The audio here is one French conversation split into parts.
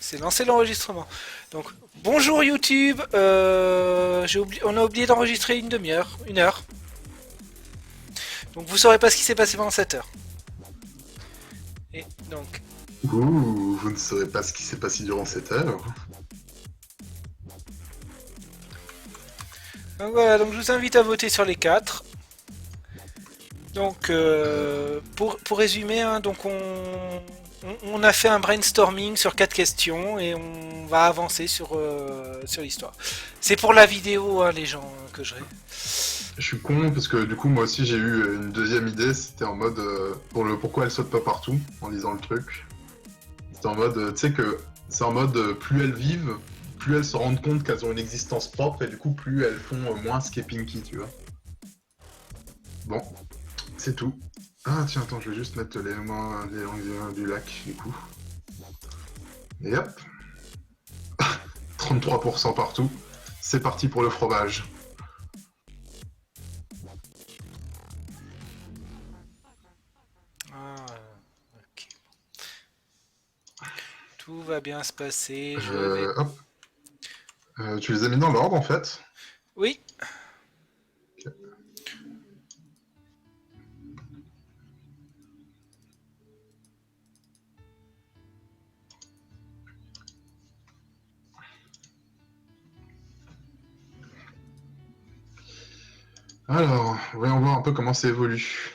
C'est lancé l'enregistrement. Donc, bonjour YouTube. On a oublié d'enregistrer une demi-heure, une heure. Donc, vous saurez pas ce qui s'est passé pendant cette heure. Et donc, Ouh, vous ne saurez pas ce qui s'est passé durant cette heure. voilà. Donc, je vous invite à voter sur les quatre. Donc, pour résumer, hein, donc on a fait un brainstorming sur quatre questions et on va avancer sur l'histoire. C'est pour la vidéo, hein, les gens que je. Je suis con parce que du coup moi aussi j'ai eu une deuxième idée, c'était en mode pour le pourquoi elles sautent pas partout en lisant le truc. C'était en mode tu sais que c'est en mode plus elles vivent, plus elles se rendent compte qu'elles ont une existence propre et du coup plus elles font moins ce qu'est Pinky, tu vois. Bon, c'est tout. Ah tiens attends, je vais juste mettre les mains les langues du lac du coup. Et hop, 33% partout. C'est parti pour le fromage. Ah, ok. Tout va bien se passer. Je vais. Hop. Tu les as mis dans l'ordre en fait. Oui. Alors, voyons voir un peu comment ça évolue.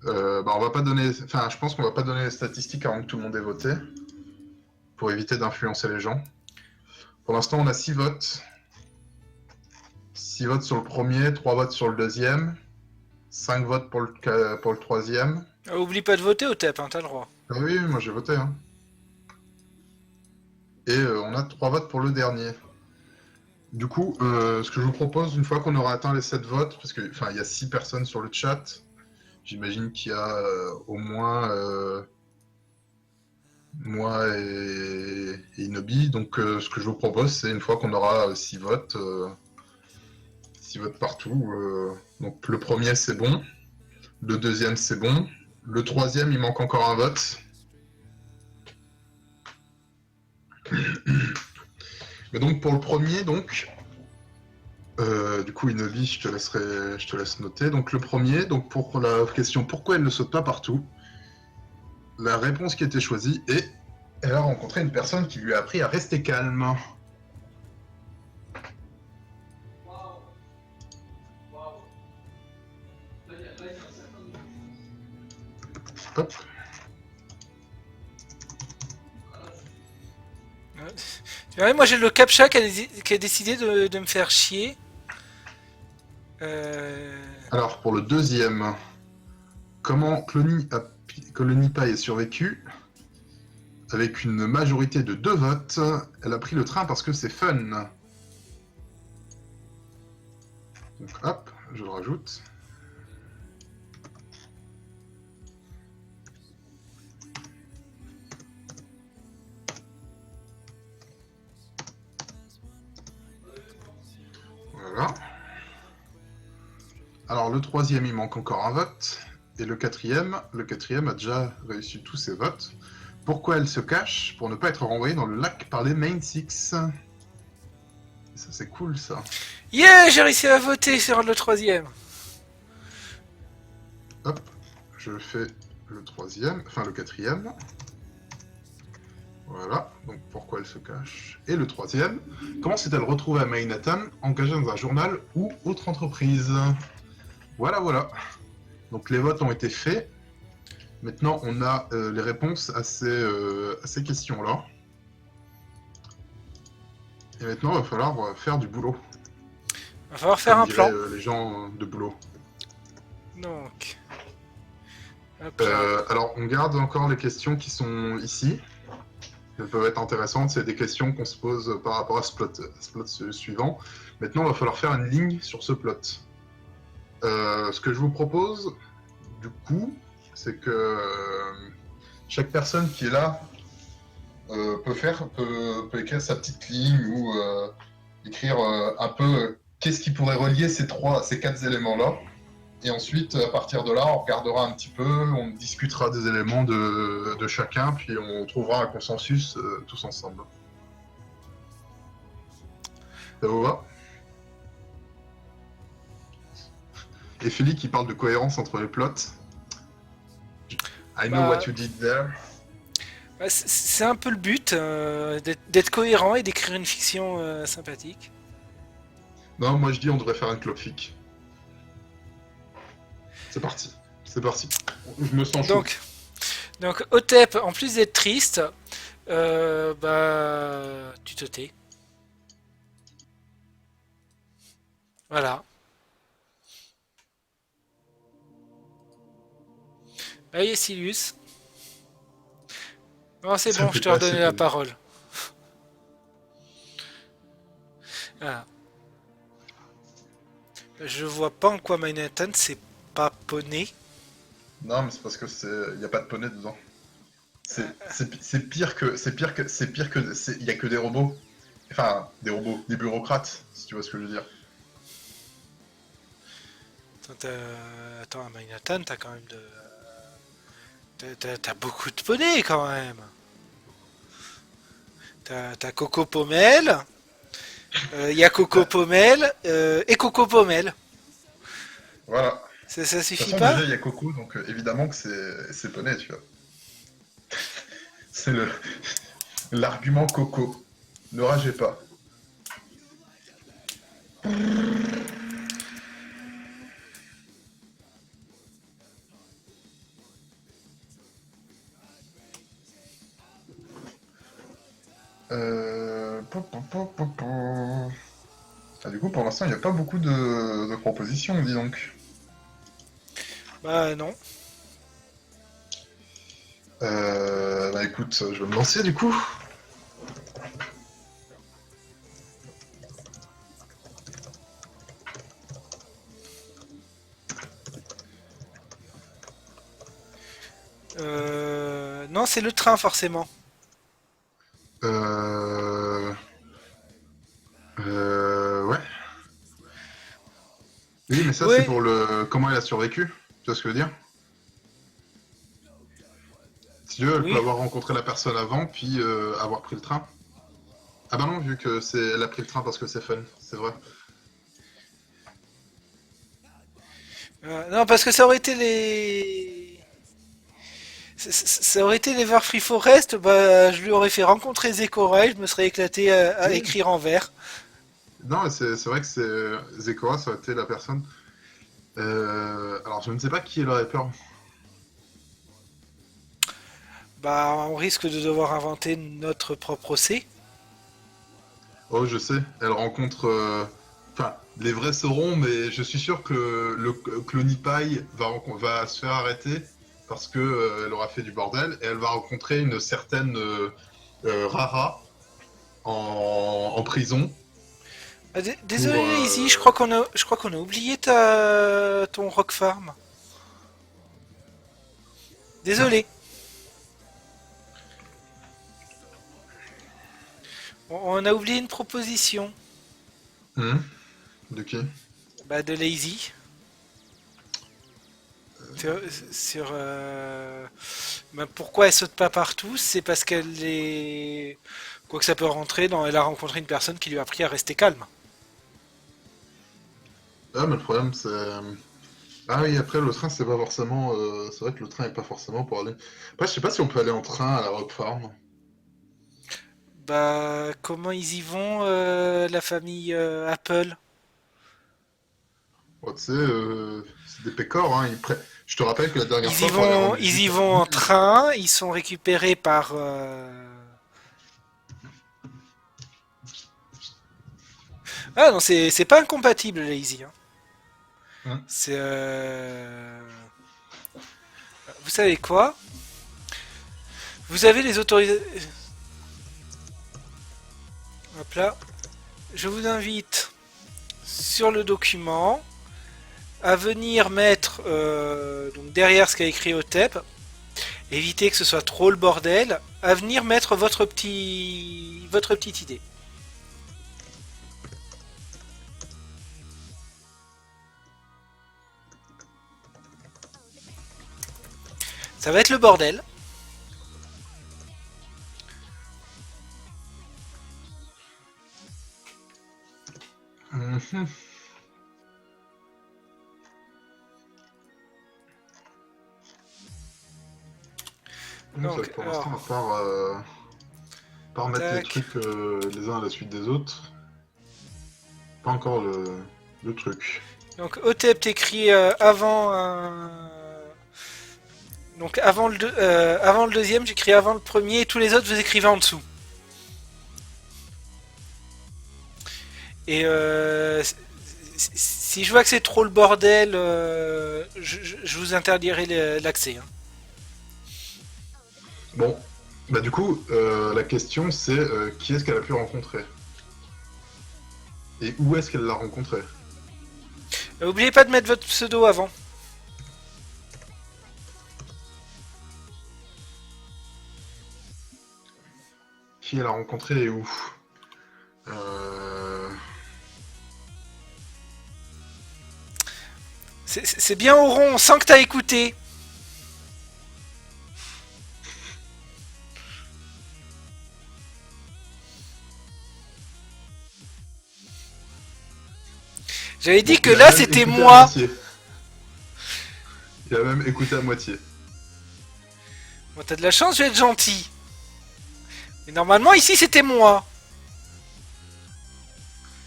On va pas donner, enfin, je pense qu'on va pas donner les statistiques avant que tout le monde ait voté, pour éviter d'influencer les gens. Pour l'instant, on a 6 votes. 6 votes sur le premier, 3 votes sur le deuxième, 5 votes pour le troisième. Oublie pas de voter au TEP, hein, t'as le droit. Ah oui, moi j'ai voté. Hein. Et on a 3 votes pour le dernier. Du coup, ce que je vous propose, une fois qu'on aura atteint les 7 votes, parce que, enfin, il y a 6 personnes sur le chat, j'imagine qu'il y a au moins moi et Inobi. Donc, ce que je vous propose, c'est une fois qu'on aura 6 votes, 6 votes partout. Donc, le premier, c'est bon. Le deuxième, c'est bon. Le troisième, il manque encore un vote. Mais donc, pour le premier, du coup, Inobi, je te laisse noter. Donc, le premier, donc pour la question pourquoi elle ne saute pas partout, la réponse qui a été choisie est elle a rencontré une personne qui lui a appris à rester calme. Hop. Ouais, moi j'ai le CAPTCHA qui a décidé de me faire chier. Euh... Alors, pour le deuxième, comment Clonipa ait survécu avec une majorité de 2 votes, elle a pris le train parce que c'est fun. Donc hop, je le rajoute. Voilà. Alors le troisième, il manque encore un vote. Et le quatrième a déjà réussi tous ses votes. Pourquoi elle se cache? Pour ne pas être renvoyée dans le lac par les Main Six. Ça c'est cool ça. Yeah, j'ai réussi à voter sur le troisième. Hop, je fais le troisième, enfin le quatrième. Voilà, donc pourquoi elle se cache. Et le troisième, comment s'est-elle retrouvée à Manhattan, engagée dans un journal ou autre entreprise? Voilà, voilà. Donc les votes ont été faits. Maintenant, on a les réponses à ces questions-là. Et maintenant, il va falloir faire du boulot. Va falloir faire Comme un diraient plan. les gens de boulot. Donc, hop là. Alors, on garde encore les questions qui sont ici. Elles peuvent être intéressantes. C'est des questions qu'on se pose par rapport à ce plot suivant. Maintenant, il va falloir faire une ligne sur ce plot. Ce que je vous propose, du coup, c'est que chaque personne qui est là peut écrire sa petite ligne ou écrire un peu qu'est-ce qui pourrait relier ces 4 éléments-là. Et ensuite, à partir de là, on regardera un petit peu, on discutera des éléments de chacun, puis on trouvera un consensus tous ensemble. Ça vous va? Et Philippe qui parle de cohérence entre les plots. I know Bah, what you did there. c'est un peu le but, d'être cohérent et d'écrire une fiction sympathique. Non, moi je dis on devrait faire un clopic. C'est parti. C'est parti. Je me sens chaud. Donc Otep, en plus d'être triste, tu te tais. Voilà. Allez, Silius. Non, c'est Ça bon, fait je te pas assez redonnais la plaisir. parole. Voilà. Je vois pas en quoi Manhattan c'est pas poney. Non, mais c'est parce que c'est, y a pas de poney dedans. C'est pire que, il y a que des robots. Enfin, des robots, des bureaucrates, si tu vois ce que je veux dire. Attends, à Manhattan, t'as quand même de. T'as beaucoup de poneys quand même. T'as Coco Pommel, il y a Coco Bah, Pommel et Coco Pommel. voilà. De Ça toute suffit façon, déjà, pas? il y a Coco, donc évidemment que c'est poney, tu vois. C'est l'argument Coco. Ne ragez pas. Ah, du coup, pour l'instant, il n'y a pas beaucoup de propositions, dis donc. Bah non. Bah écoute, je vais me lancer du coup. Non, c'est le train forcément. Euh... Ouais. Oui, mais ça, c'est Oui, pour le comment elle a survécu. Tu vois ce que je veux dire? Si tu veux, elle peut oui. avoir rencontré la personne avant, puis avoir pris le train. Ah bah non, vu que elle a pris le train parce que c'est fun, c'est vrai. Non, parce que ça aurait été les. Ça aurait été les Var Free Forest, bah, je lui aurais fait rencontrer Zekorai, je me serais éclaté à Oui. écrire en vers. Non, c'est vrai que Zekora, ça aurait été la personne. Alors, je ne sais pas qui elle aurait peur. Bah, on risque de devoir inventer notre propre C. Oh, je sais, elle rencontre. Enfin, les vrais sauront, mais je suis sûr que que le Nipai va se faire arrêter parce que elle aura fait du bordel et elle va rencontrer une certaine Rara en prison Ah, pour. désolé Lazy, je crois qu'on a oublié ton Rock Farm. Hein. Désolé. On a oublié une proposition. De qui? Bah, de Lazy. Sur bah, pourquoi elle saute pas partout? C'est parce qu'elle est. Quoi que ça peut rentrer dans. Elle a rencontré une personne qui lui a appris à rester calme. Ah, mais le problème, c'est. Ah oui, après, le train, c'est pas forcément. C'est vrai que le train est pas forcément pour aller. Après, je sais pas si on peut aller en train à la Rock Farm. Bah, comment ils y vont, la famille Apple? Bon, tu sais, c'est des pécores, hein. Je te rappelle que la dernière fois, pour aller rendre Ils y visite à vont en Lily, train, ils sont récupérés par. Ah non, c'est pas incompatible, Lazy. Hein. hein. C'est. Vous savez quoi? Vous avez les autorisations. Hop là. Je vous invite sur le document à venir mettre donc derrière ce qu'a écrit Otep, éviter que ce soit trop le bordel, à venir mettre votre petite idée. Ça va être le bordel. Mhm. C'est vrai Donc, que pour alors, l'instant, à part mettre les tac. trucs les uns à la suite des autres, pas encore le truc. Donc, OTEP t'écris avant donc avant le deuxième, j'écris avant le premier et tous les autres vous écrivez en dessous. Et si je vois que c'est trop le bordel, je vous interdirai l'accès. Hein. Bon, bah du coup, la question c'est qui est-ce qu'elle a pu rencontrer? Et où est-ce qu'elle l'a rencontré? Oubliez pas de mettre votre pseudo avant. Qui elle a rencontré et où? Euh... C'est bien au rond, on sent que t'as écouté. J'avais dit que Il a là même c'était écouté à moi. moitié. Il a même écouté à moitié. Bon, t'as de la chance, je vais être gentil. Mais normalement ici c'était moi.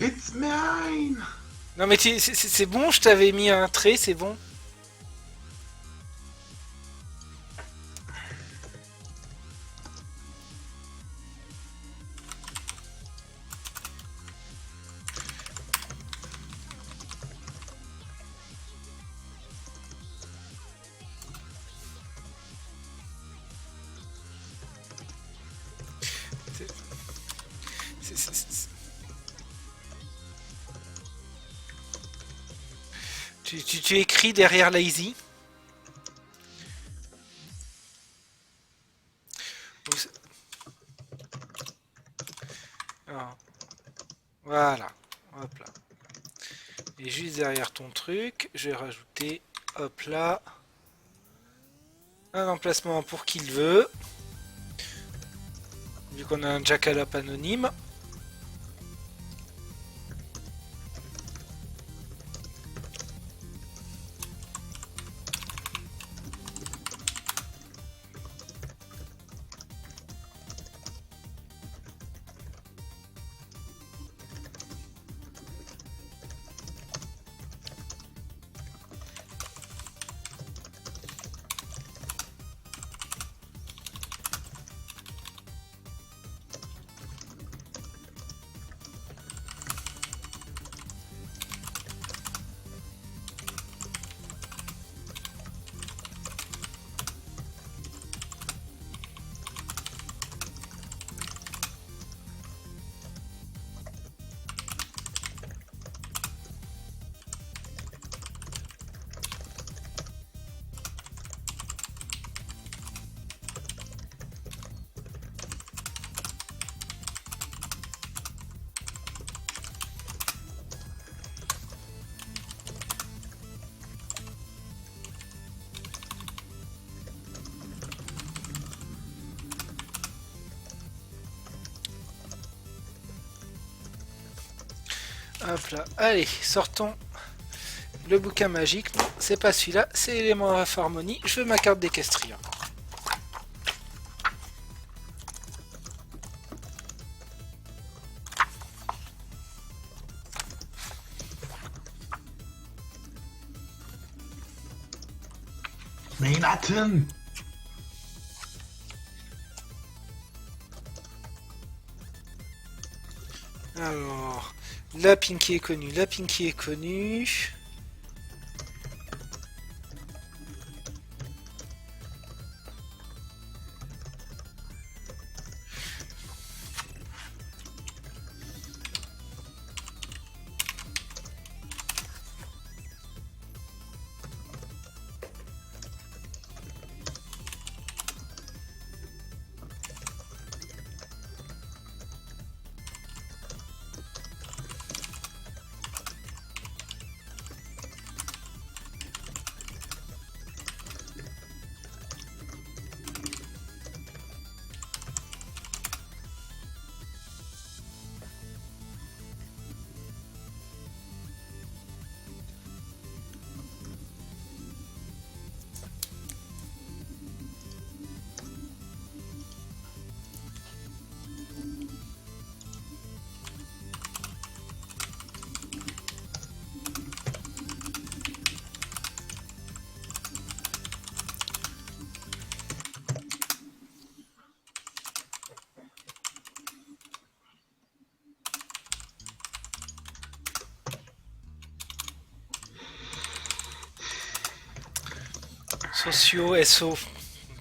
It's mine! Non mais c'est bon, je t'avais mis un trait, c'est bon. Tu écris derrière Lazy. Alors, voilà. Hop là. Et juste derrière ton truc, je vais rajouter, hop là, un emplacement pour qui le veut. Vu qu'on a un jackalope anonyme. Hop là, allez, sortons le bouquin magique. Non, c'est pas celui-là, c'est Élément of Harmony. Je veux ma carte d'équestrian. Mais Nathan! Alors, la Pinky est connue, la Pinky est connue. Socio, SO.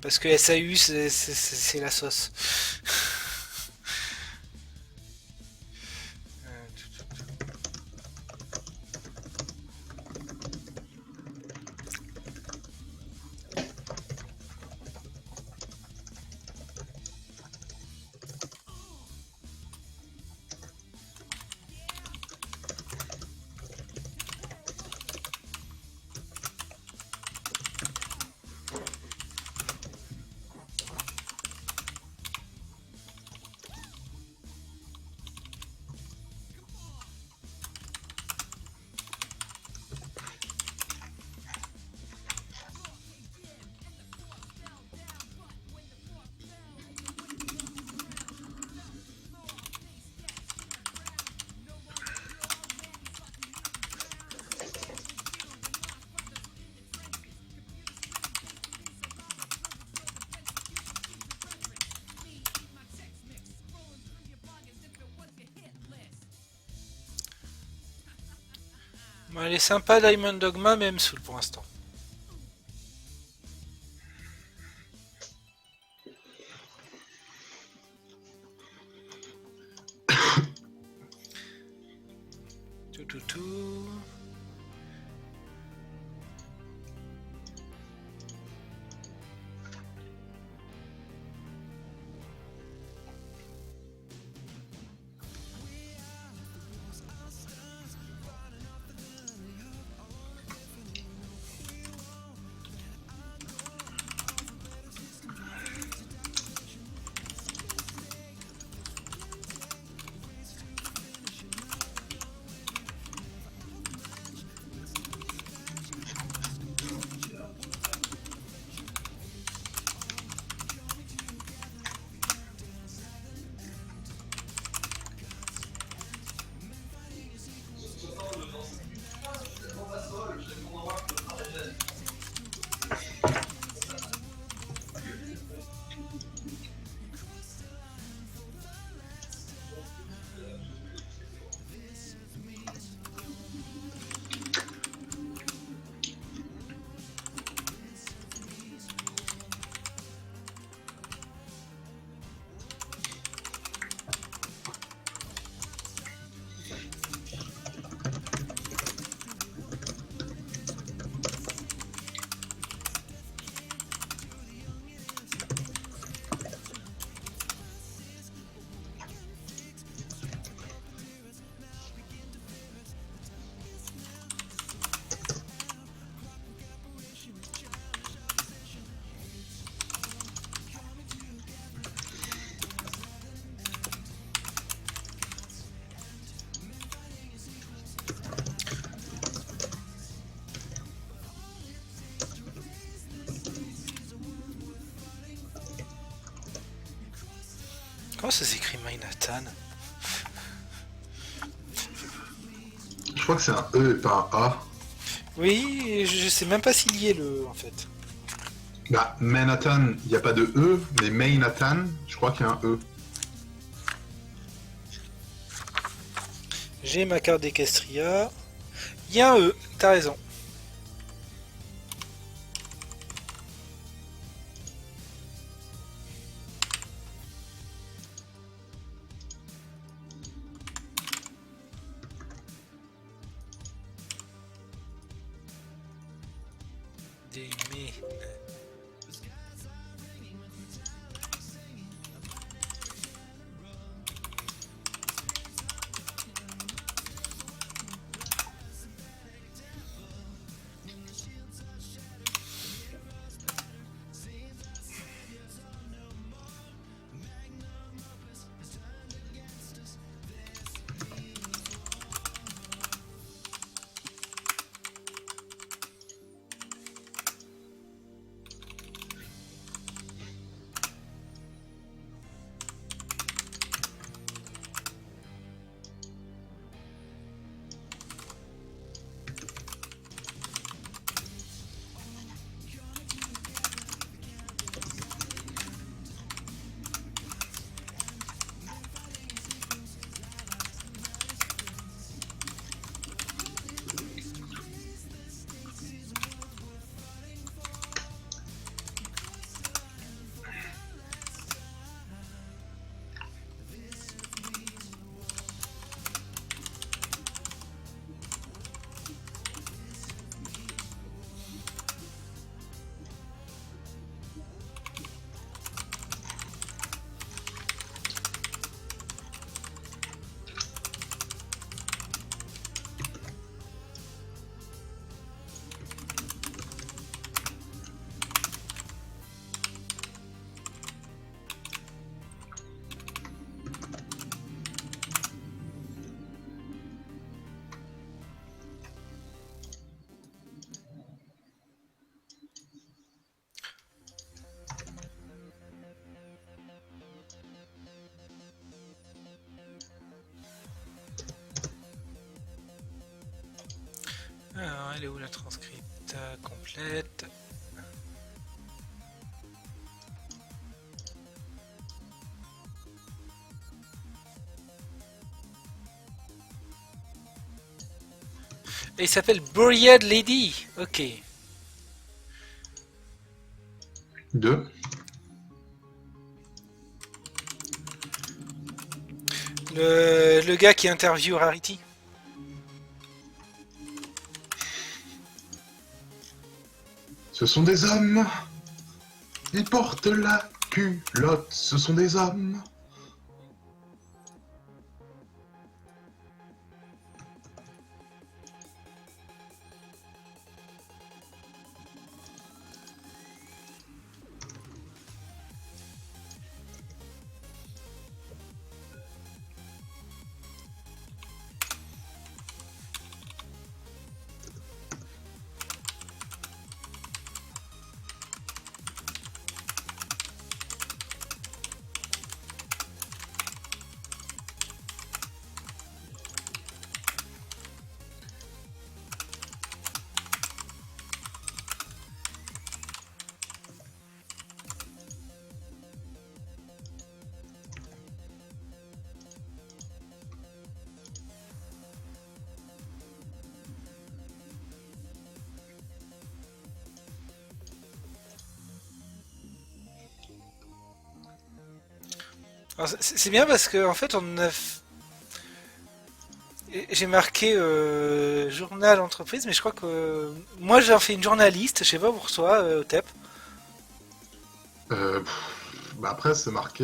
Parce que SAU, c'est la sauce. Bon, elle est sympa Diamond Dogma, même sous pour l'instant. Tout, tout, tout. Comment ça s'écrit Manhattan? Je crois que c'est un E et pas un A. Oui, je sais même pas s'il y est le en fait. Bah, Manhattan, il n'y a pas de E, mais Manhattan, je crois qu'il y a un E. J'ai ma carte d'Equestria. Il y a un E, t'as raison. Des. Alors, elle est où la transcrite complète? Et il s'appelle Buried Lady. Ok. Deux. Le gars qui interviewe Rarity. Ce sont des hommes. Ils portent la culotte. Ce sont des hommes. C'est bien parce que en fait on a j'ai marqué journal entreprise, mais je crois que moi j'en fais une journaliste, je sais pas pour toi, au TEP. Bah après, c'est marqué.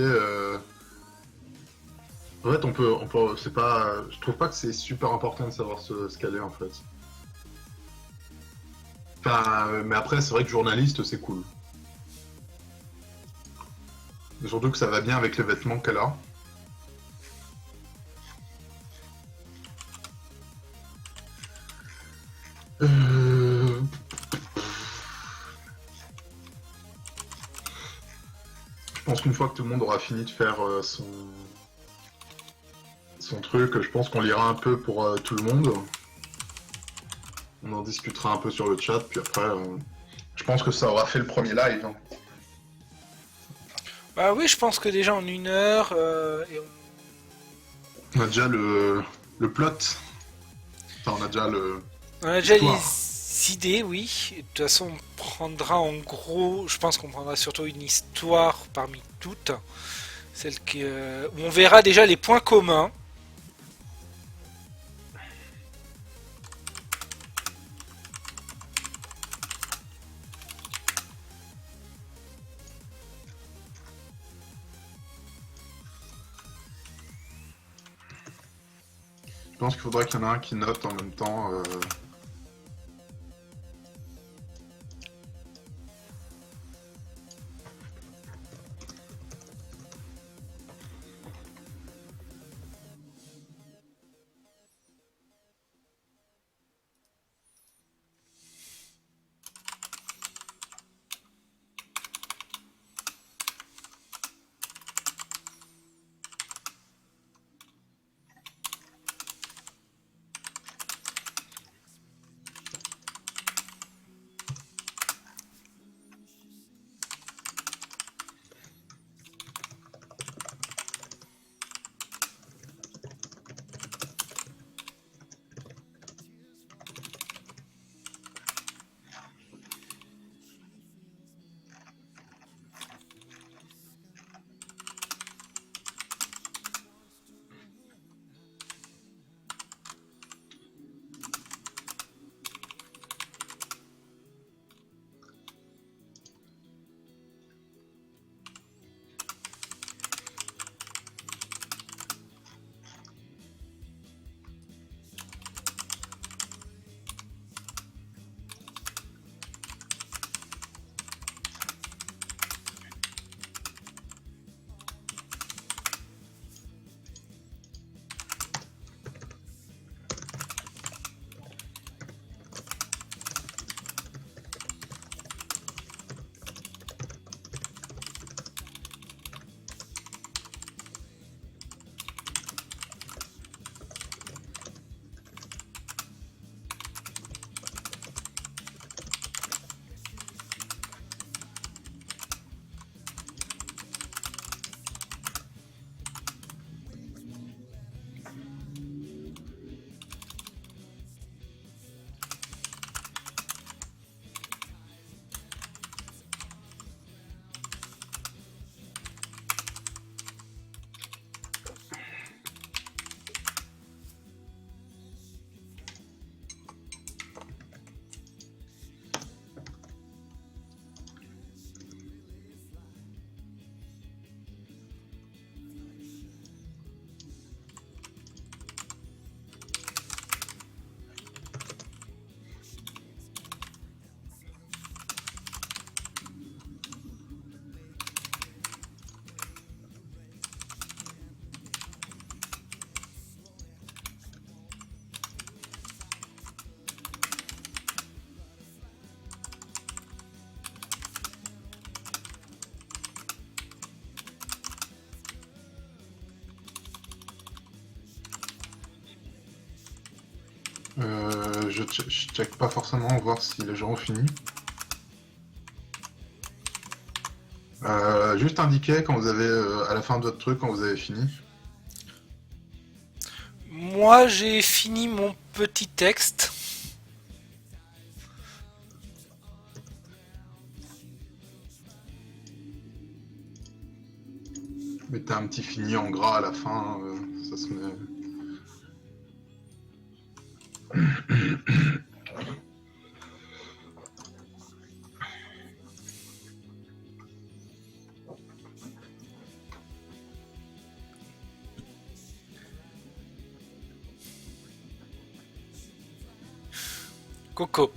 En fait, c'est pas. Je trouve pas que c'est super important de savoir ce qu'elle est en fait. Enfin, mais après, c'est vrai que journaliste, c'est cool. Surtout que ça va bien avec les vêtements qu'elle a. Euh, Je pense qu'une fois que tout le monde aura fini de faire son truc, je pense qu'on lira un peu pour tout le monde. On en discutera un peu sur le chat, puis après, je pense que ça aura fait le premier live, hein. Bah oui, je pense que déjà en 1 heure, On a déjà le plot. Enfin, on a déjà on a déjà l'histoire. les idées, oui. Et de toute façon, on prendra en gros, je pense qu'on prendra surtout une histoire parmi toutes, celle où on verra déjà les points communs. Je pense qu'il faudrait qu'il y en ait un qui note en même temps. Je check pas forcément voir si les gens ont fini. Juste indiquer quand vous avez à la fin de votre truc quand vous avez fini. Moi, j'ai fini mon petit texte. Mettez un petit fini en gras à la fin, ça se met. Coco.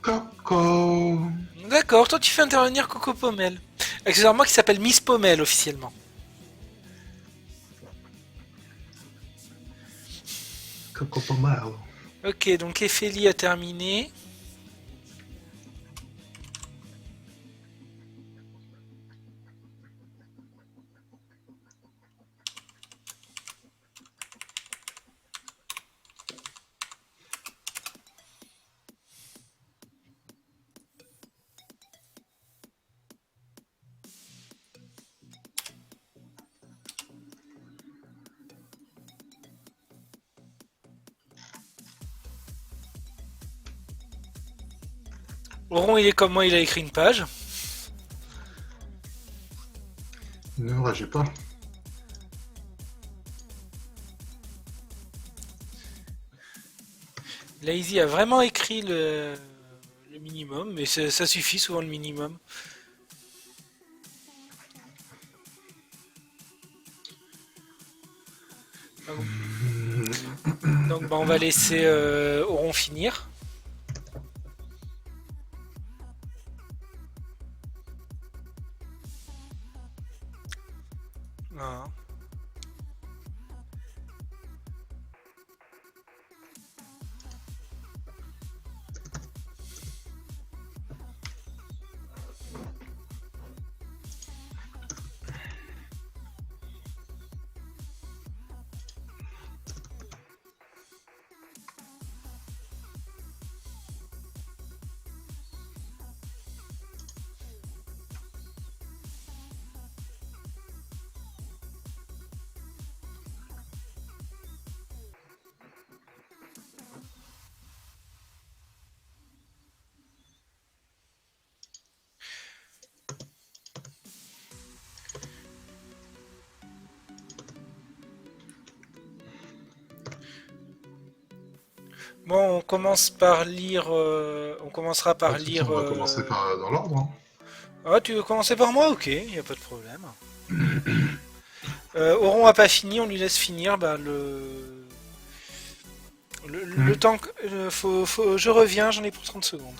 Coco. D'accord, toi tu fais intervenir Coco Pommel. Accessoirement qui s'appelle Miss Pommel officiellement. Coco Pommel. Ok, donc Ephélie a terminé. Auron, il est comme moi, il a écrit une page. Ne ragez pas. Lazy a vraiment écrit le minimum, mais ça suffit souvent le minimum. Donc bah, on va laisser Auron finir. Voilà. Bon, on commence par lire. On commencera Pas par de soucis, lire. on va commencer par, dans l'ordre. Hein. Ah, tu veux commencer par moi? Ok, y a pas de problème. Auron a pas fini, on lui laisse finir. Bah, le temps que. Je reviens, j'en ai pour 30 secondes.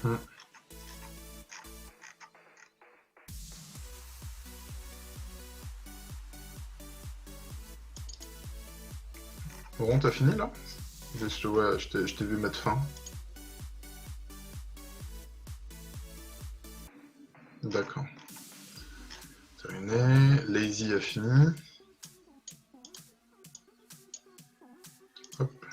Hmm. Bon, t'as fini là? Ouais, je t'ai vu mettre fin. D'accord. Terminé. Lazy a fini. Hop.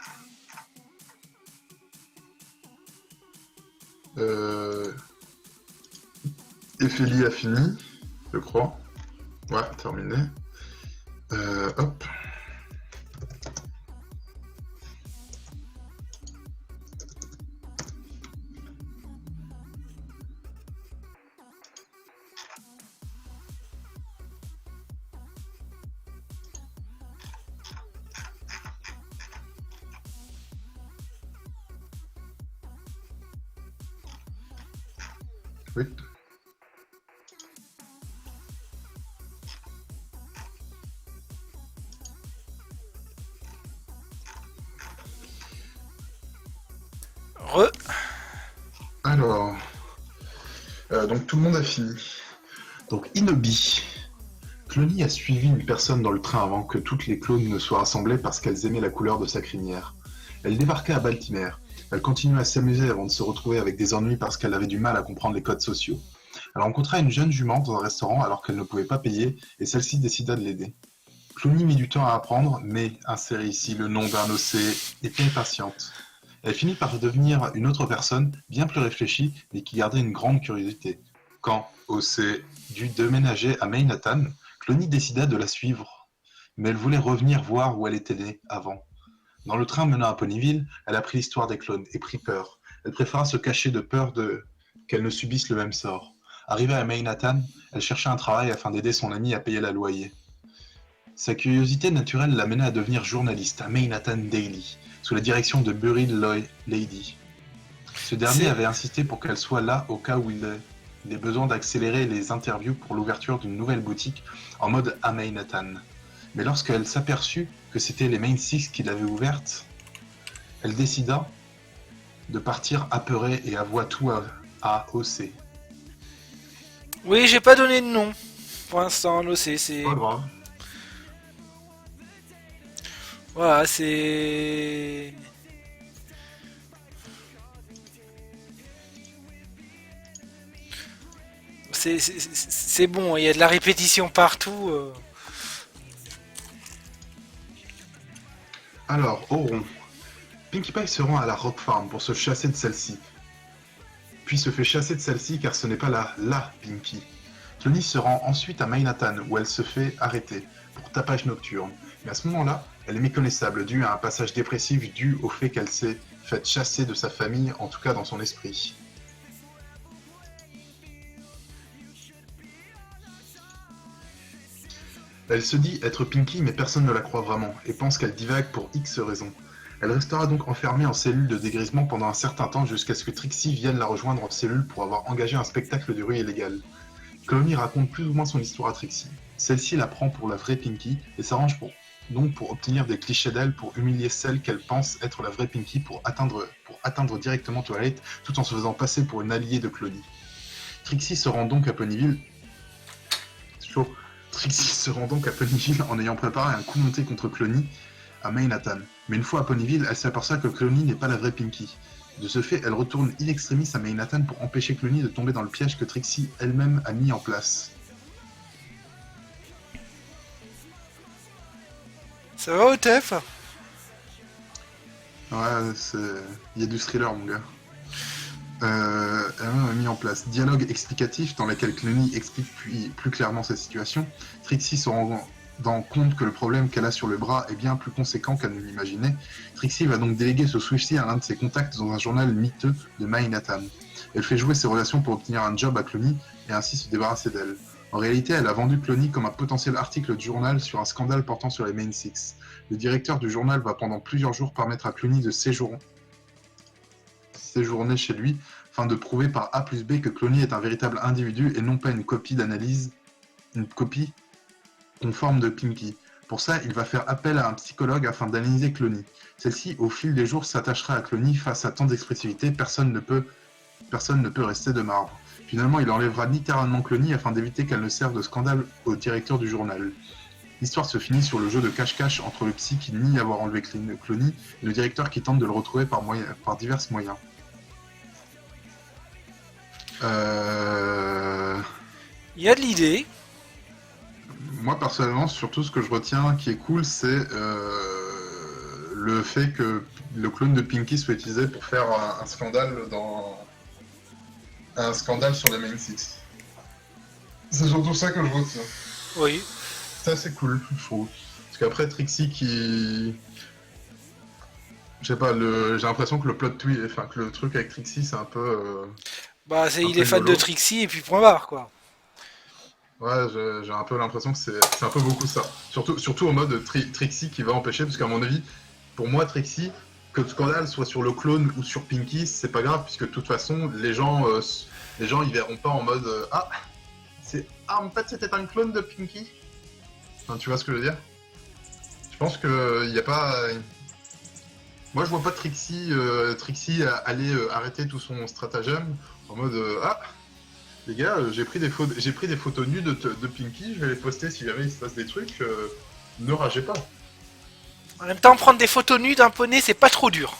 Ephélie a fini, je crois. Ouais, terminé. Hop. Oui. Re. Alors. Donc tout le monde a fini. Donc Inobi. Clony a suivi une personne dans le train avant que toutes les clones ne soient rassemblées parce qu'elles aimaient la couleur de sa crinière. Elle débarqua à Baltimore. Elle continua à s'amuser avant de se retrouver avec des ennuis parce qu'elle avait du mal à comprendre les codes sociaux. Elle rencontra une jeune jument dans un restaurant alors qu'elle ne pouvait pas payer et celle-ci décida de l'aider. Clooney mit du temps à apprendre, mais, insérer ici le nom d'un OC, était patiente. Elle finit par devenir une autre personne, bien plus réfléchie, mais qui gardait une grande curiosité. Quand OC dut déménager à Manhattan, Clooney décida de la suivre. Mais elle voulait revenir voir où elle était née avant. Dans le train menant à Ponyville, elle apprit l'histoire des clones et prit peur. Elle préféra se cacher de peur qu'elle ne subisse le même sort. Arrivée à Manhattan, elle chercha un travail afin d'aider son amie à payer la loyer. Sa curiosité naturelle l'amena à devenir journaliste à Manhattan Daily, sous la direction de Buried Lady. Ce dernier avait insisté pour qu'elle soit là au cas où il ait besoin d'accélérer les interviews pour l'ouverture d'une nouvelle boutique en mode à Manhattan. Mais lorsqu'elle s'aperçut que c'était les Main Six qui l'avaient ouverte, elle décida de partir apeurée et avoua tout à OC. Oui, j'ai pas donné de nom pour l'instant. L'OC, c'est. Pas grave. Voilà, c'est. C'est bon, il y a de la répétition partout. Alors, au rond, Pinkie Pie se rend à la Rock Farm pour se chasser de celle-ci. Puis se fait chasser de celle-ci car ce n'est pas la Pinkie. Clooney se rend ensuite à Manhattan où elle se fait arrêter pour tapage nocturne. Mais à ce moment-là, elle est méconnaissable due à un passage dépressif dû au fait qu'elle s'est faite chasser de sa famille, en tout cas dans son esprit. Elle se dit être Pinkie mais personne ne la croit vraiment et pense qu'elle divague pour X raisons. Elle restera donc enfermée en cellule de dégrisement pendant un certain temps jusqu'à ce que Trixie vienne la rejoindre en cellule pour avoir engagé un spectacle de rue illégal. Clooney raconte plus ou moins son histoire à Trixie. Celle-ci la prend pour la vraie Pinkie et s'arrange pour obtenir des clichés d'elle pour humilier celle qu'elle pense être la vraie Pinkie pour atteindre directement Twilight tout en se faisant passer pour une alliée de Clooney. Trixie se rend donc à Ponyville. Trixie se rend donc à Ponyville en ayant préparé un coup monté contre Clooney à Manhattan. Mais une fois à Ponyville, elle s'aperçoit que Clooney n'est pas la vraie Pinkie. De ce fait, elle retourne in extremis à Manhattan pour empêcher Clooney de tomber dans le piège que Trixie elle-même a mis en place. Ça va au tef? Ouais, il y a du thriller, mon gars. Elle a mis en place dialogue explicatif dans lequel Clooney explique plus clairement sa situation. Trixie se rendant compte que le problème qu'elle a sur le bras est bien plus conséquent qu'elle ne l'imaginait. Trixie va donc déléguer ce souci à l'un de ses contacts dans un journal miteux de Manhattan. Elle fait jouer ses relations pour obtenir un job à Clooney et ainsi se débarrasser d'elle. En réalité, elle a vendu Clooney comme un potentiel article du journal sur un scandale portant sur les Main Six. Le directeur du journal va pendant plusieurs jours permettre à Clooney de séjourner chez lui, afin de prouver par A plus B que Clooney est un véritable individu et non pas une copie conforme de Pinkie. Pour ça, il va faire appel à un psychologue afin d'analyser Clooney. Celle-ci, au fil des jours, s'attachera à Clooney face à tant d'expressivité, personne ne peut rester de marbre. Finalement, il enlèvera littéralement Clooney afin d'éviter qu'elle ne serve de scandale au directeur du journal. L'histoire se finit sur le jeu de cache-cache entre le psy qui nie avoir enlevé Clooney et le directeur qui tente de le retrouver par divers moyens. Il y a de l'idée. Moi, personnellement, surtout ce que je retiens qui est cool, c'est le fait que le clone de Pinkie soit utilisé pour faire un scandale sur les Main Six. C'est surtout ça que je retiens. Oui. Ça, c'est cool, je trouve. Parce qu'après, Trixie qui... Je sais pas, j'ai l'impression que que le truc avec Trixie, c'est un peu... Il est fan de Trixie et puis point barre, quoi. Ouais, j'ai un peu l'impression que c'est un peu beaucoup ça. Surtout au mode Trixie qui va empêcher, parce qu'à mon avis, pour moi, Trixie, que le scandale soit sur le clone ou sur Pinkie, c'est pas grave, puisque de toute façon, les gens ils verront pas en mode en fait, c'était un clone de Pinkie. Enfin, tu vois ce que je veux dire? Je pense que y a pas... Moi, je vois pas Trixie aller arrêter tout son stratagème en mode les gars, j'ai pris des photos nues de Pinkie, je vais les poster si jamais il se passe des trucs. Ne ragez pas. En même temps, prendre des photos nues d'un poney, c'est pas trop dur.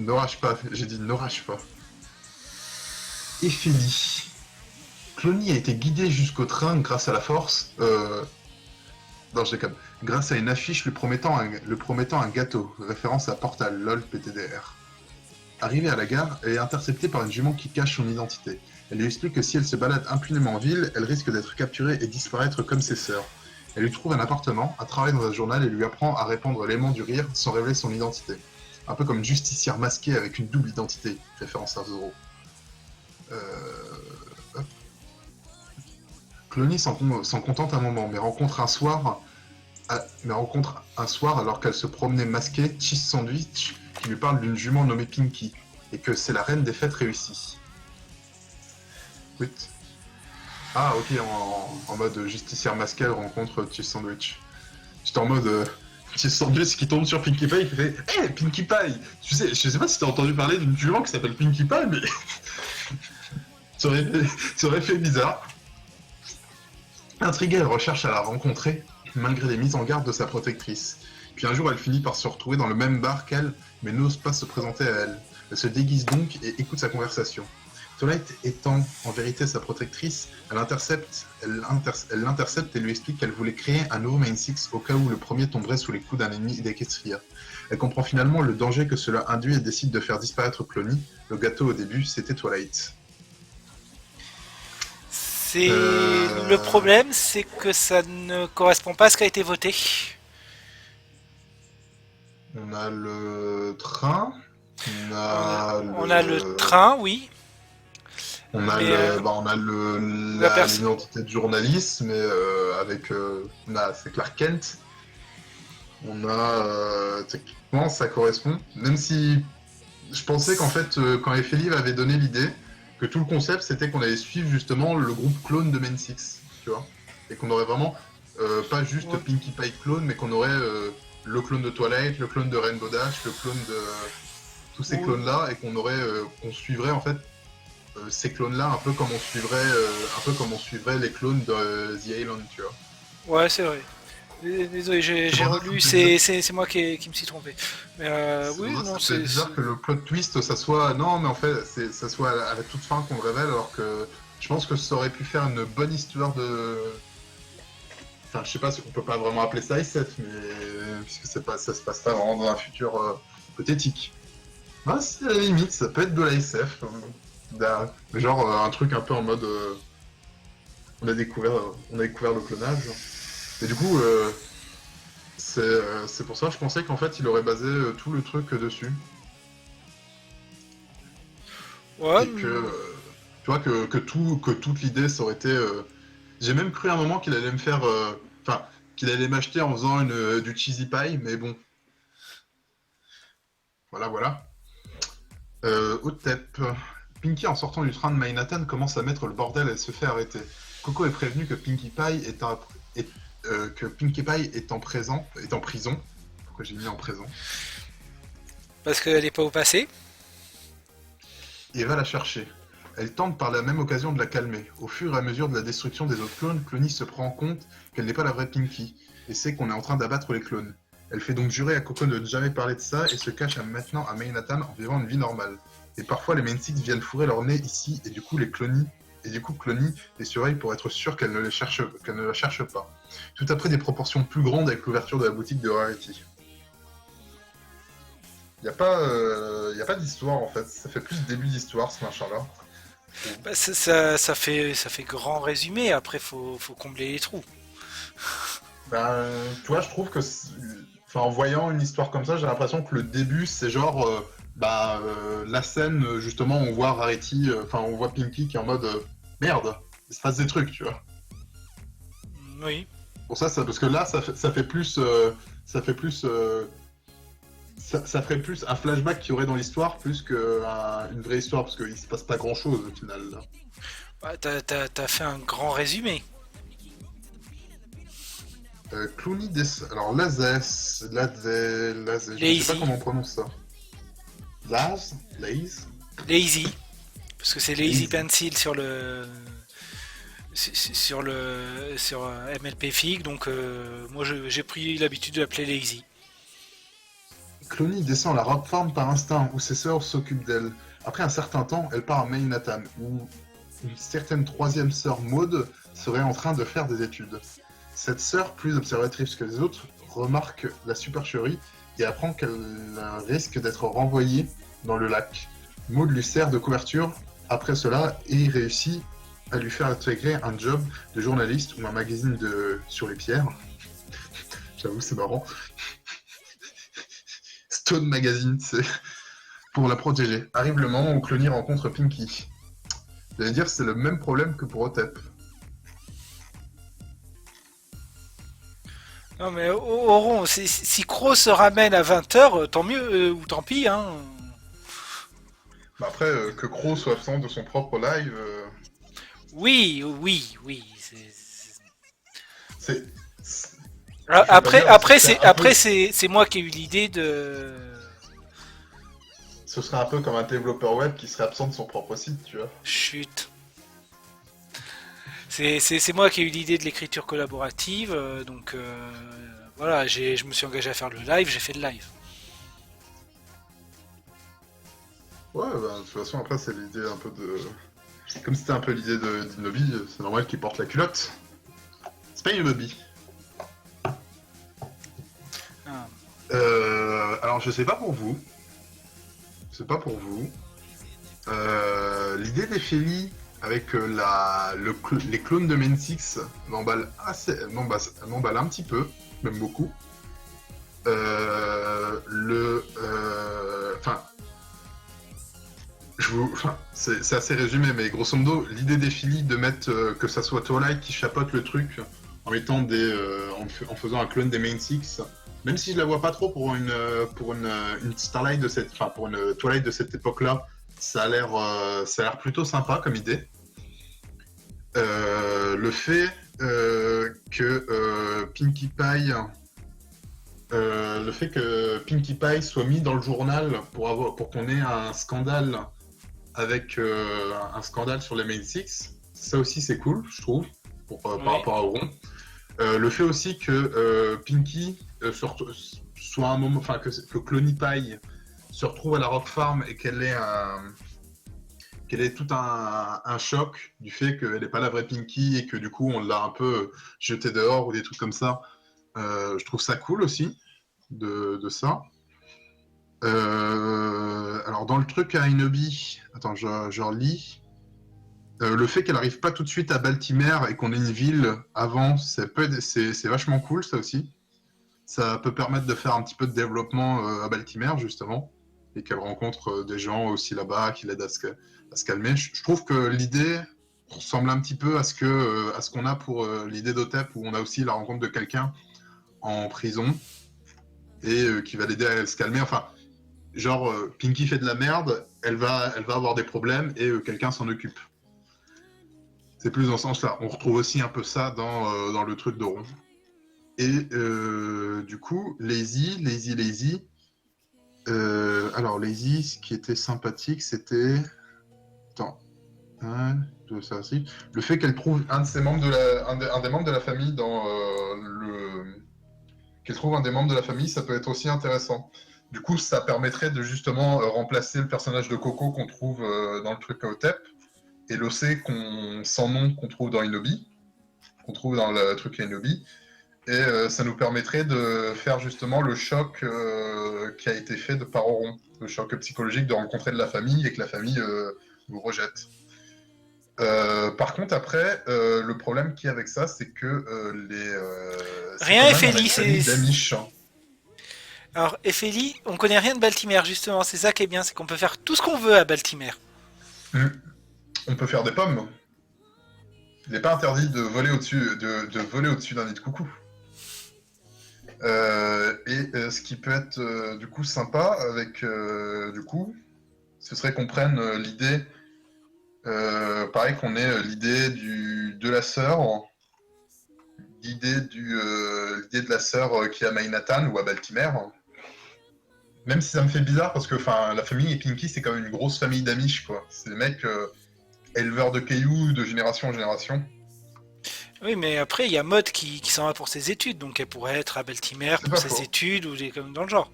Ne rage pas, j'ai dit ne rage pas. Ephélie. Clony a été guidé jusqu'au train grâce à la force. Non, je déconne. Grâce à une affiche le promettant un gâteau, référence à Portal LOL PTDR. Arrivée à la gare, elle est interceptée par une jument qui cache son identité. Elle lui explique que si elle se balade impunément en ville, elle risque d'être capturée et disparaître comme ses sœurs. Elle lui trouve un appartement, un travail dans un journal et lui apprend à répandre l'aimant du rire sans révéler son identité. Un peu comme une justicière masquée avec une double identité, référence à Zoro. Hop. Clony s'en contente un moment, mais rencontre un soir alors qu'elle se promenait masquée, Cheese Sandwich, qui lui parle d'une jument nommée Pinky, et que c'est la reine des fêtes réussies. Oui. Ah ok, en mode justicière masquée, elle rencontre Cheese Sandwich. J'étais en mode Cheese Sandwich qui tombe sur Pinkie Pie, qui fait Hey Pinkie Pie. Tu sais, je sais pas si t'as entendu parler d'une jument qui s'appelle Pinkie Pie, mais ça aurait fait bizarre. Intriguée, elle recherche à la rencontrer, malgré les mises en garde de sa protectrice. Puis un jour, elle finit par se retrouver dans le même bar qu'elle, mais n'ose pas se présenter à elle. Elle se déguise donc et écoute sa conversation. Twilight étant en vérité sa protectrice, elle l'intercepte et lui explique qu'elle voulait créer un nouveau Main Six au cas où le premier tomberait sous les coups d'un ennemi d'Equestria. Elle comprend finalement le danger que cela induit et décide de faire disparaître Clony. Le gâteau au début, c'était Twilight. Le problème, c'est que ça ne correspond pas à ce qui a été voté. On a le train. On a le train, oui. On a l'identité de journaliste, mais avec c'est Clark Kent. On a techniquement ça correspond. Même si je pensais qu'en fait quand Ephélie avait donné l'idée que tout le concept c'était qu'on allait suivre justement le groupe clone de Main Six, tu vois, et qu'on aurait vraiment pas juste Pinkie Pie clone, mais qu'on aurait le clone de Twilight, le clone de Rainbow Dash, le clone de tous ces clones là, et qu'on suivrait en fait ces clones-là, un peu comme on suivrait les clones de The Island, tu vois. Ouais, c'est vrai. Désolé, j'ai relu, c'est moi qui me suis trompé. Mais oui, non, c'est bizarre que le plot twist, ça soit non, mais en fait, ça soit à la toute fin qu'on le révèle, alors que je pense que ça aurait pu faire une bonne histoire de. Enfin, je sais pas si on peut pas vraiment appeler ça SF, mais puisque ça se passe pas vraiment dans un futur hypothétique. Ah, si, à la limite, ça peut être de la SF. Genre un truc un peu en mode on a découvert le clonage. Et du coup c'est pour ça que je pensais qu'en fait il aurait basé tout le truc dessus. ouais, Et que tu vois que toute l'idée ça aurait été j'ai même cru à un moment qu'il allait me faire qu'il allait m'acheter en faisant du cheesy pie, mais bon. Voilà. Otep. Pinky, en sortant du train de Manhattan, commence à mettre le bordel et se fait arrêter. Coco est prévenu que Pinkie Pie est en prison. Pourquoi j'ai mis en prison? parce qu'elle n'est pas au passé. Et va la chercher. Elle tente par la même occasion de la calmer. Au fur et à mesure de la destruction des autres clones, Clony se prend compte qu'elle n'est pas la vraie Pinky, et sait qu'on est en train d'abattre les clones. Elle fait donc jurer à Coco de ne jamais parler de ça, et se cache maintenant à Manhattan en vivant une vie normale. Et parfois les Main Six viennent fourrer leur nez ici, et du coup Clony les surveille pour être sûr qu'elle ne la cherche pas. Tout après des proportions plus grandes avec l'ouverture de la boutique de Rarity. Y a pas d'histoire en fait, ça fait plus début d'histoire ce machin-là. Bah, ça fait grand résumé, après faut combler les trous. Ben, tu vois, je trouve que, en voyant une histoire comme ça, j'ai l'impression que le début, c'est genre, la scène, justement, on voit Rarity, on voit Pinky qui est en mode, merde, il se passe des trucs, tu vois. Oui. Pour ça, parce que là, ça fait plus, ça ferait plus un flashback qu'il y aurait dans l'histoire, plus qu'une vraie histoire, parce qu'il se passe pas grand-chose, au final. Là. Bah, t'as fait un grand résumé. Clooney alors Lazes, je sais pas comment on prononce ça. Lazy. Parce que c'est Lazy Pencil sur le sur MLP Fig, donc moi j'ai pris l'habitude de l'appeler Lazy. Clooney descend à la Rock Farm par instinct, où ses sœurs s'occupent d'elle. Après un certain temps, elle part à Manhattan, où une certaine troisième sœur Maud serait en train de faire des études. Cette sœur, plus observatrice que les autres, remarque la supercherie et apprend qu'elle risque d'être renvoyée dans le lac. Maud lui sert de couverture après cela et réussit à lui faire intégrer un job de journaliste ou un magazine sur les pierres. J'avoue, c'est marrant. Stone Magazine, c'est pour la protéger. Arrive le moment où Clooney rencontre Pinky. J'allais dire, c'est le même problème que pour Otep. Non mais Oron, si Crow se ramène à 20h, tant mieux, ou tant pis, hein. Bah après, que Crow soit absent de son propre live, Oui, oui, oui. c'est... Je vais pas Après, dire, ce après, serait c'est un peu... après c'est moi qui ai eu l'idée de. Ce serait un peu comme un développeur web qui serait absent de son propre site, tu vois. Chut. C'est moi qui ai eu l'idée de l'écriture collaborative, donc voilà, je me suis engagé à faire le live, j'ai fait le live. Ouais, bah, de toute façon, après, c'est l'idée un peu de... Comme c'était un peu l'idée d'Inobi, c'est normal qu'il porte la culotte. C'est pas Inobi. Ah. Alors, je sais pas pour vous. C'est pas pour vous. L'idée d'Ephélie avec les clones de Main 6 m'emballe un petit peu, même beaucoup. Enfin, c'est assez résumé, mais grosso modo, l'idée d'Ephélie de mettre que ça soit Twilight qui chapeaute le truc en mettant en faisant un clone des Main 6, même si je la vois pas trop pour une Starlight de cette, enfin pour une Twilight de cette époque-là, ça a l'air plutôt sympa comme idée. Le fait que Pinkie Pie soit mis dans le journal pour qu'on ait un scandale avec un scandale sur les Main 6, ça aussi c'est cool, je trouve, par rapport à Auron. Le fait aussi que Pinky soit un moment, enfin que Cloney Pie se retrouve à la Rock Farm et qu'elle ait tout un choc du fait qu'elle n'est pas la vraie Pinky et que du coup on l'a un peu jetée dehors ou des trucs comme ça. Je trouve ça cool aussi de ça. Alors dans le truc à Inobi, attends, je relis. Le fait qu'elle arrive pas tout de suite à Baltimore et qu'on ait une ville avant, c'est vachement cool ça aussi. Ça peut permettre de faire un petit peu de développement à Baltimore justement et qu'elle rencontre des gens aussi là-bas qui l'aident à se calmer. Je trouve que l'idée ressemble un petit peu à ce qu'on a pour l'idée d'Otep où on a aussi la rencontre de quelqu'un en prison et qui va l'aider à se calmer. Enfin, genre Pinky fait de la merde, elle va avoir des problèmes et quelqu'un s'en occupe. C'est plus dans ce sens-là. On retrouve aussi un peu ça dans le truc de Rond. Et du coup, Lazy. Alors, Lazy, ce qui était sympathique, c'était... Attends. Ça aussi. Le fait qu'elle trouve un des membres de la famille dans Qu'elle trouve un des membres de la famille, ça peut être aussi intéressant. Du coup, ça permettrait de justement remplacer le personnage de Coco qu'on trouve dans le truc à Otep et l'OC sans nom qu'on trouve dans Inobi, qu'on trouve dans le truc à Inobi. Et ça nous permettrait de faire justement le choc qui a été fait de par Auron, le choc psychologique de rencontrer de la famille et que la famille nous rejette. Par contre, après, le problème qu'il y a avec ça, c'est que Rien Ephélie, Ephélie, c'est d'Amish. Alors Ephélie, on connaît rien de Baltimore justement, c'est ça qui est bien, c'est qu'on peut faire tout ce qu'on veut à Baltimore. On peut faire des pommes. Il n'est pas interdit de voler au-dessus d'un nid de coucou. Ce qui peut être du coup sympa avec du coup, ce serait qu'on prenne l'idée, pareil qu'on ait l'idée de la sœur, l'idée de la sœur qui est à Manhattan ou à Baltimore. Même si ça me fait bizarre parce que la famille et Pinky c'est quand même une grosse famille d'Amish quoi. C'est des mecs éleveurs de cailloux de génération en génération. Oui, mais après, il y a Maud qui s'en va pour ses études, donc elle pourrait être à Baltimore C'est pour pas ses faux. études ou des comme dans le genre.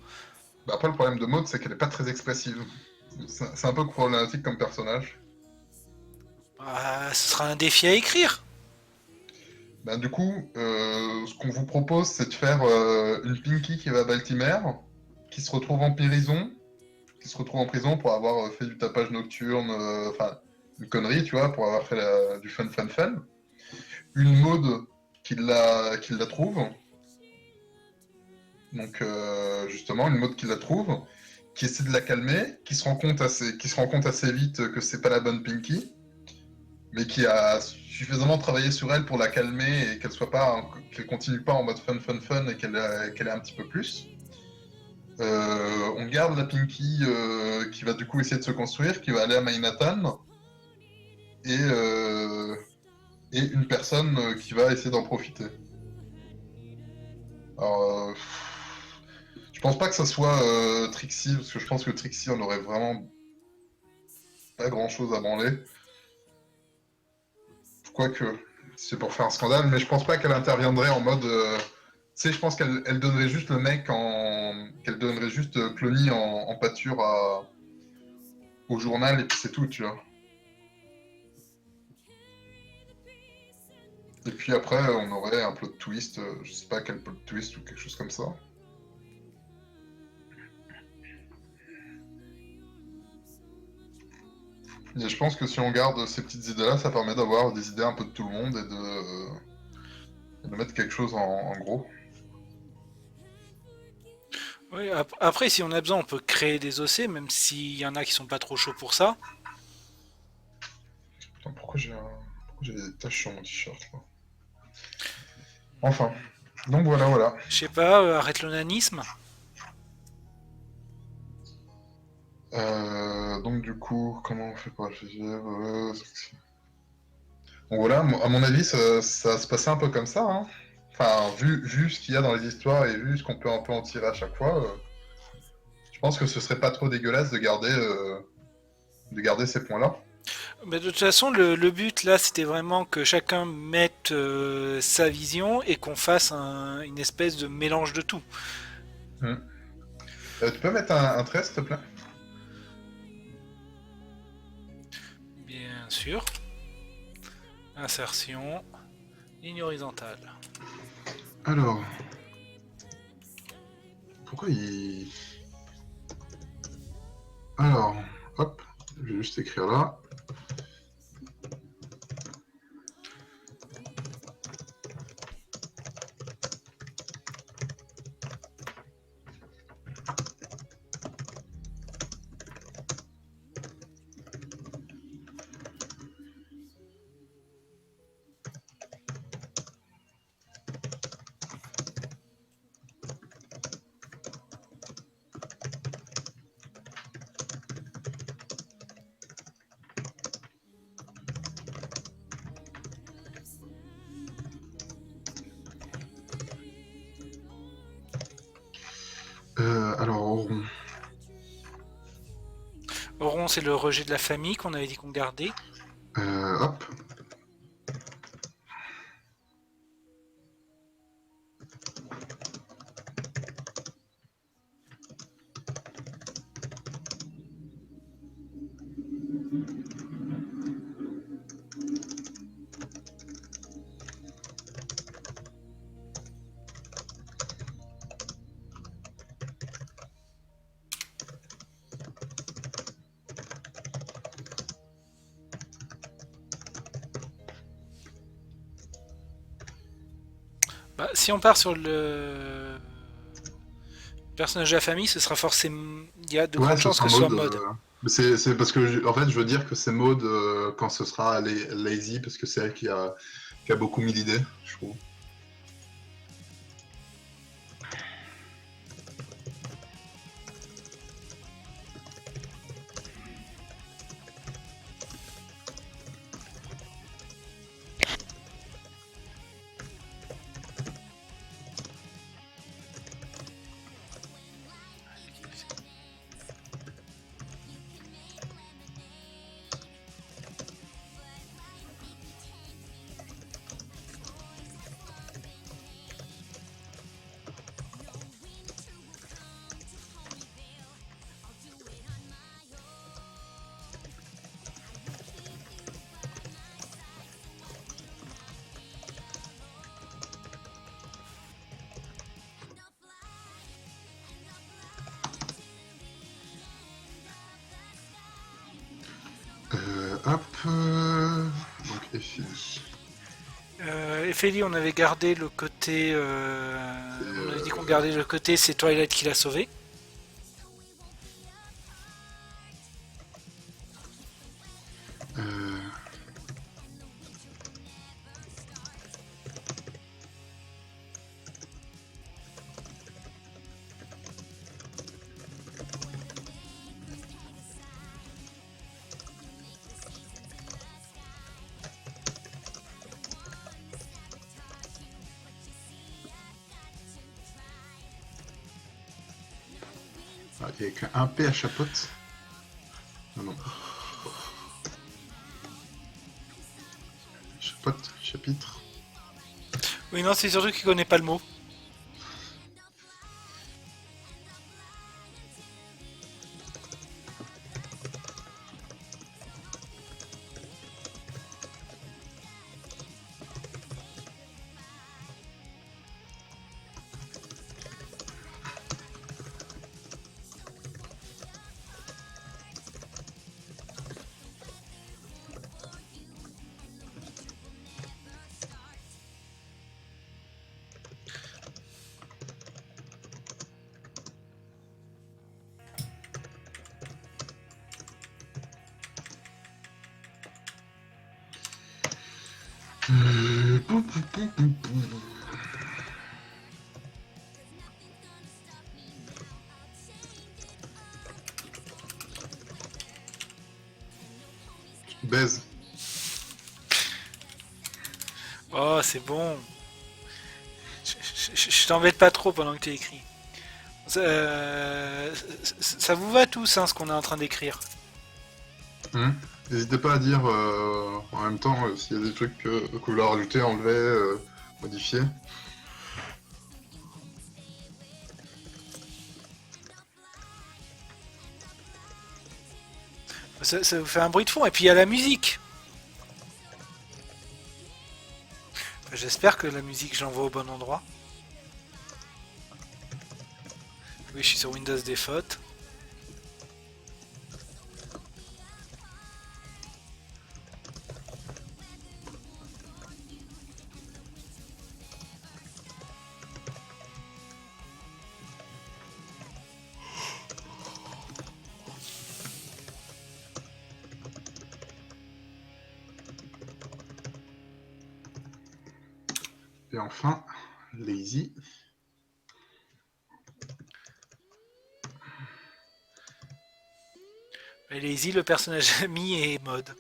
Bah, après, le problème de Maud, c'est qu'elle est pas très expressive. C'est un peu problématique comme personnage. Ah, ce sera un défi à écrire. Bah, du coup, ce qu'on vous propose, c'est de faire une Pinky qui va à Baltimore, qui se retrouve en prison, pour avoir fait du tapage nocturne, enfin, une connerie, tu vois, pour avoir fait du fun, fun, fun. Une Maud qui la trouve, donc justement, une Maud qui la trouve, qui essaie de la calmer, qui se rend compte assez vite que c'est pas la bonne Pinky, mais qui a suffisamment travaillé sur elle pour la calmer et qu'elle continue pas en mode fun, fun, fun et qu'elle ait un petit peu plus. On garde la Pinky qui va du coup essayer de se construire, qui va aller à Manhattan, et, euh, et une personne qui va essayer d'en profiter. Alors, je pense pas que ça soit Trixie, parce que je pense que Trixie en aurait vraiment pas grand chose à branler. Quoique, c'est pour faire un scandale, mais je pense pas qu'elle interviendrait en mode. Tu sais, je pense qu'elle donnerait juste le mec en. Qu'elle donnerait juste Clony en pâture au journal et puis c'est tout, tu vois. Et puis après, on aurait un plot twist, je sais pas quel plot twist ou quelque chose comme ça. Et je pense que si on garde ces petites idées-là, ça permet d'avoir des idées un peu de tout le monde et de mettre quelque chose en gros. Oui, après, si on a besoin, on peut créer des OC, même s'il y en a qui sont pas trop chauds pour ça. Putain, pourquoi j'ai des taches sur mon t-shirt là? Enfin, donc voilà, voilà. Je sais pas, arrête l'onanisme. Donc du coup, comment on fait pour réfléchir Donc voilà, à mon avis, ça va se passer un peu comme ça, hein. Enfin, vu ce qu'il y a dans les histoires et vu ce qu'on peut un peu en tirer à chaque fois, je pense que ce serait pas trop dégueulasse de garder ces points-là. Mais de toute façon, le but là, c'était vraiment que chacun mette sa vision et qu'on fasse une espèce de mélange de tout. Hmm. Tu peux mettre un trait, s'il te plaît? Bien sûr. Insertion. Ligne horizontale. Alors, pourquoi il... Alors, hop, je vais juste écrire là. Alors, rond. Rond, c'est le rejet de la famille qu'on avait dit qu'on gardait. Hop. Bah, si on part sur le personnage de la famille, ce sera forcément. Il y a de Ouais, grandes ce chances sera que ce soit mode. mode. C'est parce que, en fait, je veux dire que c'est mode quand ce sera lazy, parce que c'est elle qui a beaucoup mis l'idée, je trouve. Ophélie, on avait gardé le côté. C'est, On avait dit qu'on gardait le côté, c'est Twilight qui l'a sauvé. euh, il n'y a qu'un P à chapote. Non, non. Chapote, chapitre. Oui, non, c'est surtout qu'il connaît pas le mot. Baise. Oh, c'est bon. Je t'embête pas trop pendant que tu écris. Ça vous va tous, hein, ce qu'on est en train d'écrire. N'hésitez pas à dire en même temps s'il y a des trucs que vous voulez rajouter, enlever, modifier. Ça vous fait un bruit de fond. Et puis il y a la musique. J'espère que la musique, j'envoie au bon endroit. Oui, je suis sur Windows Default. Et enfin, Lazy. Lazy, le personnage ami et mode.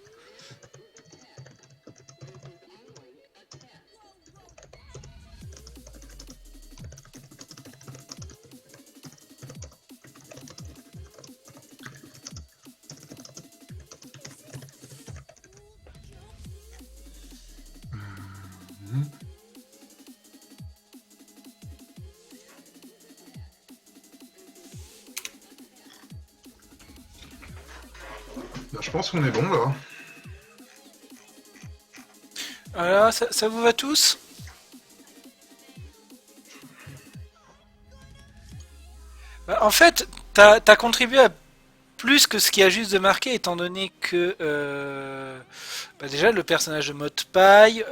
Bah, je pense qu'on est bon là. Voilà, ça vous va tous? Bah, en fait, t'as contribué à plus que ce qui a juste de marqué, étant donné que bah, déjà le personnage de Mode Paille,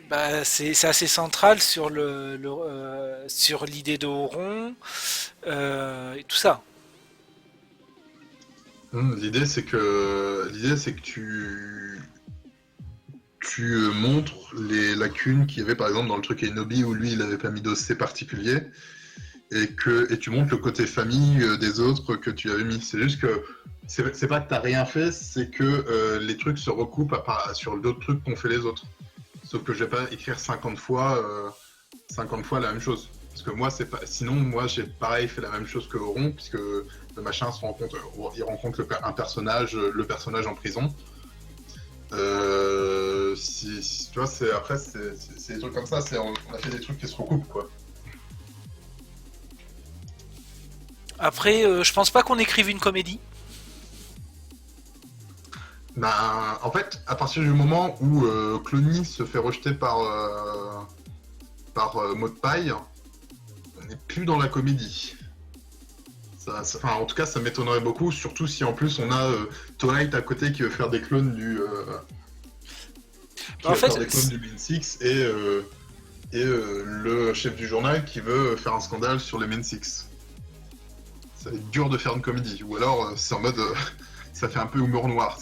bah, c'est assez central sur sur l'idée de Auron et tout ça. L'idée c'est que tu montres les lacunes qu'il y avait par exemple dans le truc Enobi où lui il avait pas mis d'OC particulier et tu montres le côté famille des autres que tu avais mis. C'est juste que c'est pas que t'as rien fait, c'est que les trucs se recoupent sur d'autres trucs qu'ont fait les autres. Sauf que je vais pas écrire 50 fois la même chose. Parce que moi, c'est pas. Sinon, moi, j'ai pareil fait la même chose que Auron, puisque le machin il rencontre un personnage, le personnage en prison. Tu vois, c'est des trucs comme ça. On a fait des trucs qui se recoupent, quoi. Après, je pense pas qu'on écrive une comédie. Ben, en fait, à partir du moment où Clony se fait rejeter par Maud Paille, on n'est plus dans la comédie. Enfin, en tout cas, ça m'étonnerait beaucoup, surtout si en plus on a Twilight à côté qui veut faire des clones du. Bah, qui en va faire fait, des clones du Main Six et le chef du journal qui veut faire un scandale sur les Main Six. Ça va être dur de faire une comédie. Ou alors, c'est en mode. Ça fait un peu humour noir.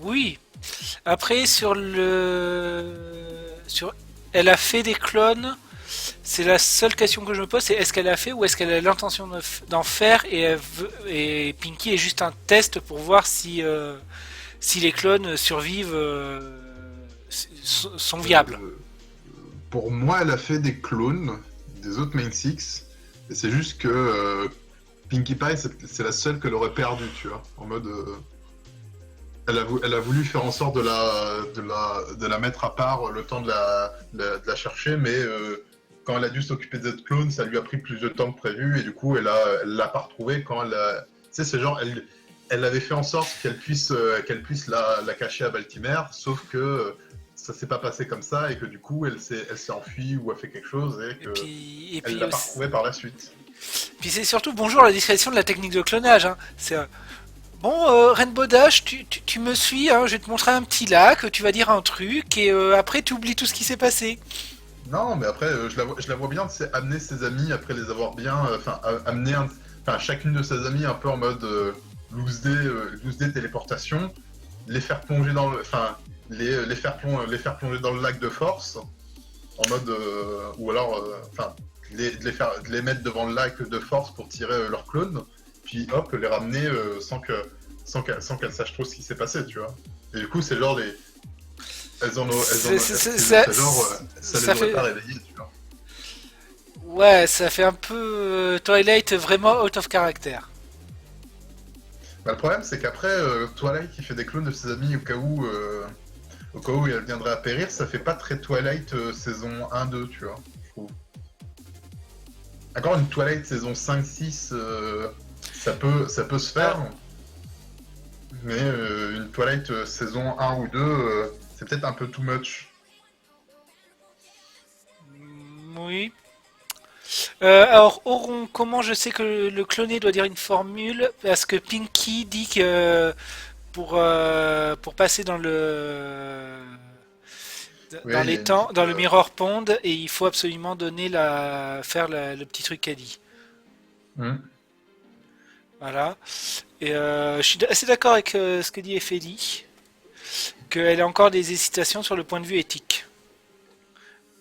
oui. Après, sur elle a fait des clones. C'est la seule question que je me pose, c'est est-ce qu'elle a fait ou est-ce qu'elle a l'intention d'en faire et Pinky est juste un test pour voir si les clones survivent, sont viables. Euh, pour moi, elle a fait des clones des autres Main Six. Et c'est juste que Pinkie Pie, c'est la seule qu'elle aurait perdue, tu vois. En mode. Elle a voulu faire en sorte de la mettre à part le temps de la chercher, mais quand elle a dû s'occuper de cette clone, ça lui a pris plus de temps que prévu, et du coup, elle l'a pas retrouvée quand elle a. Tu sais, c'est genre, elle avait fait en sorte qu'elle puisse la cacher à Baltimore, sauf que ça s'est pas passé comme ça, et que du coup, elle s'est enfuie ou a fait quelque chose, et Et que puis, et elle puis, l'a pas retrouvée par la suite. puis c'est surtout bonjour la discrétion de la technique de clonage. Hein. C'est bon, Rainbow Dash, tu me suis, hein, je vais te montrer un petit lac, tu vas dire un truc et après tu oublies tout ce qui s'est passé. Non, mais après, je la vois bien, c'est amener ses amis après les avoir bien, amener, enfin, chacune de ses amies un peu en mode loose day téléportation, les faire plonger dans le, enfin, les faire plonger dans le lac de force, en mode, ou alors, enfin, de les mettre devant le lac de force pour tirer leur clone, puis hop, les ramener sans qu'elles sachent trop ce qui s'est passé, tu vois. Et du coup, c'est genre les, c'est genre, ça les Ça aurait fait, pas réveillées, tu vois. ouais, ça fait un peu Twilight vraiment out of character. Bah, le problème, c'est qu'après, Twilight qui fait des clones de ses amis au cas où elle viendrait à périr, ça fait pas très Twilight saison 1-2, tu vois, je trouve. Encore une Twilight saison 5-6, ça peut se faire, mais une Twilight saison 1 ou 2, c'est peut-être un peu too much. Oui. Alors, Oron, comment je sais que le cloné doit dire une formule? Parce que Pinky dit que pour passer Oui, dans il y les a une temps, petite. dans le Mirror Pond, et il faut absolument donner le petit truc qu'elle dit. Hmm. Voilà. Et je suis assez d'accord avec ce que dit Ophélie, qu'elle a encore des hésitations sur le point de vue éthique,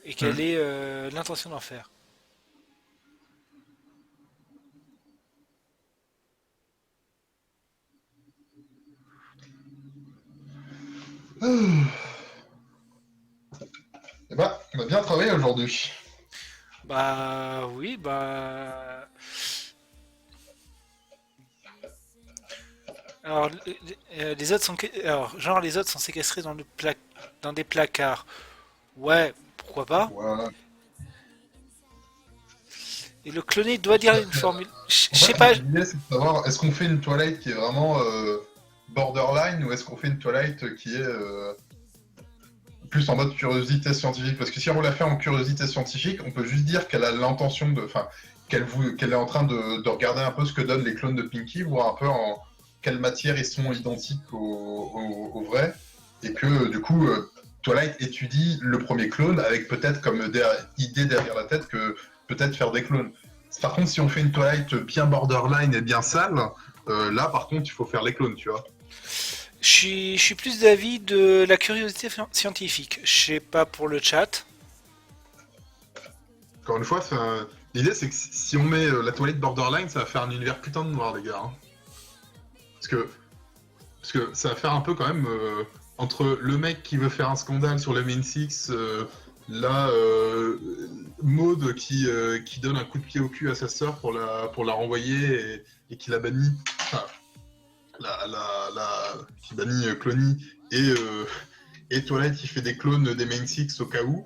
et qu'elle Hmm. ait l'intention d'en faire. Eh bah, on a bien travaillé aujourd'hui. Bah oui, bah. Alors, les autres sont, alors, genre les autres sont séquestrés dans des placards. Ouais, pourquoi pas. Voilà. Et le cloné doit dire une formule. Je En sais fait, pas. l'idée, c'est de savoir, est-ce qu'on fait une Twilight qui est vraiment borderline ou est-ce qu'on fait une Twilight qui est plus en mode curiosité scientifique? Parce que si on la fait en curiosité scientifique, on peut juste dire qu'elle a l'intention de... Enfin, qu'elle est en train de regarder un peu ce que donnent les clones de Pinky, voir un peu en quelle matière ils sont identiques au vrai. Et que, du coup, Twilight étudie le premier clone avec peut-être comme idée derrière la tête que peut-être faire des clones. Par contre, si on fait une Twilight bien borderline et bien sale, là, par contre, il faut faire les clones, tu vois. Je suis plus d'avis de la curiosité scientifique. Je sais pas pour le chat. Encore une fois, l'idée, c'est que si on met la Twilight borderline, ça va faire un univers putain de noir, les gars. Hein. Parce que, parce que ça va faire un peu quand même entre le mec qui veut faire un scandale sur le Main Six, là, Maud qui donne un coup de pied au cul à sa sœur pour la renvoyer et qui la bannit. Enfin, qui bannit Clony et Twilight qui fait des clones des Main Six au cas où,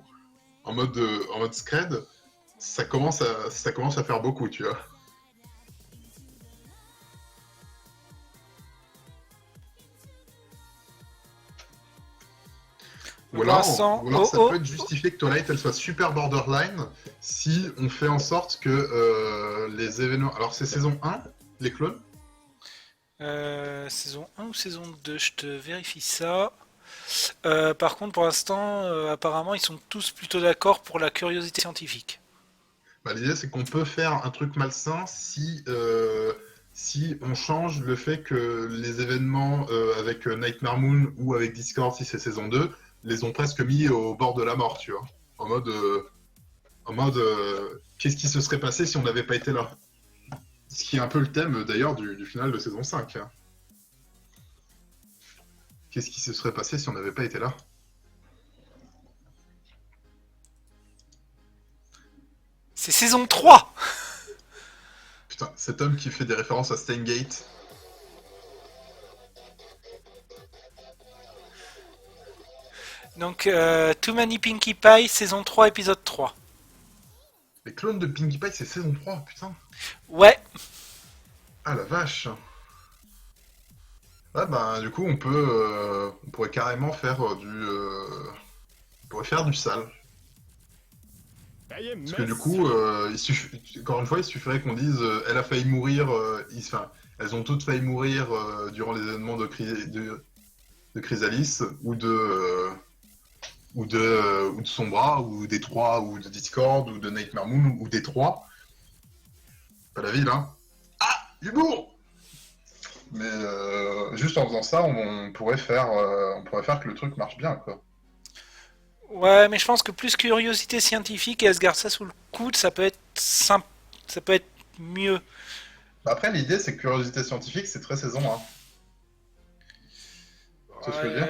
en mode scred, ça commence à faire beaucoup, tu vois. Pour l'instant, Ou alors oh ça peut oh, être justifié que Twilight elle soit super borderline si on fait en sorte que les événements. Alors c'est saison 1, les clones. saison 1 ou saison 2, je te vérifie ça. Par contre, pour l'instant, apparemment, ils sont tous plutôt d'accord pour la curiosité scientifique. Bah, l'idée, c'est qu'on peut faire un truc malsain si on change le fait que les événements avec Nightmare Moon ou avec Discord, si c'est saison 2 les ont presque mis au bord de la mort, tu vois. En mode, qu'est-ce qui se serait passé si on n'avait pas été là? Ce qui est un peu le thème d'ailleurs du final de saison 5, hein. Qu'est-ce qui se serait passé si on n'avait pas été là? C'est saison 3. Putain, cet homme qui fait des références à Steingate. Donc, Too Many Pinkie Pie, saison 3, épisode 3. Les clones de Pinkie Pie, c'est saison 3, putain. Ouais, Ah la vache. Ah bah du coup on pourrait carrément faire on pourrait faire du sale. Parce que du coup, encore une fois, il suffirait qu'on dise elle a failli mourir, enfin, elles ont toutes failli mourir durant les événements de Chrysalis ou de Sombra ou des trois ou de Discord ou de Nightmare Moon ou des trois. Pas la ville, hein. Humour. Mais juste en faisant ça, on pourrait faire que le truc marche bien, quoi. ouais, mais je pense que plus curiosité scientifique et elle se garde ça sous le coude, ça peut être simple, ça peut être mieux. Après, l'idée, c'est que curiosité scientifique, c'est très saison 1. Tu vois ce que je veux dire?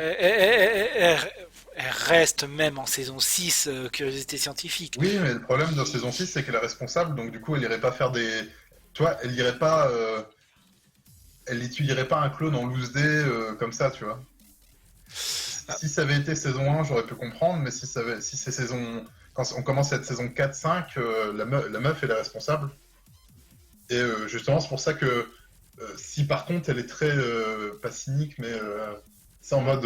Elle reste même en saison 6, curiosité scientifique. Oui, mais le problème de saison 6, c'est qu'elle est responsable, donc du coup, elle irait pas faire des. Tu vois, elle irait pas. Elle étudierait pas un clone en loose day comme ça, tu vois. Ah, Si ça avait été saison 1, j'aurais pu comprendre, mais si c'est saison. Quand on commence à être saison 4, 5, la meuf, elle est responsable. Et justement, c'est pour ça que si par contre, elle est très. Pas cynique, mais. C'est en mode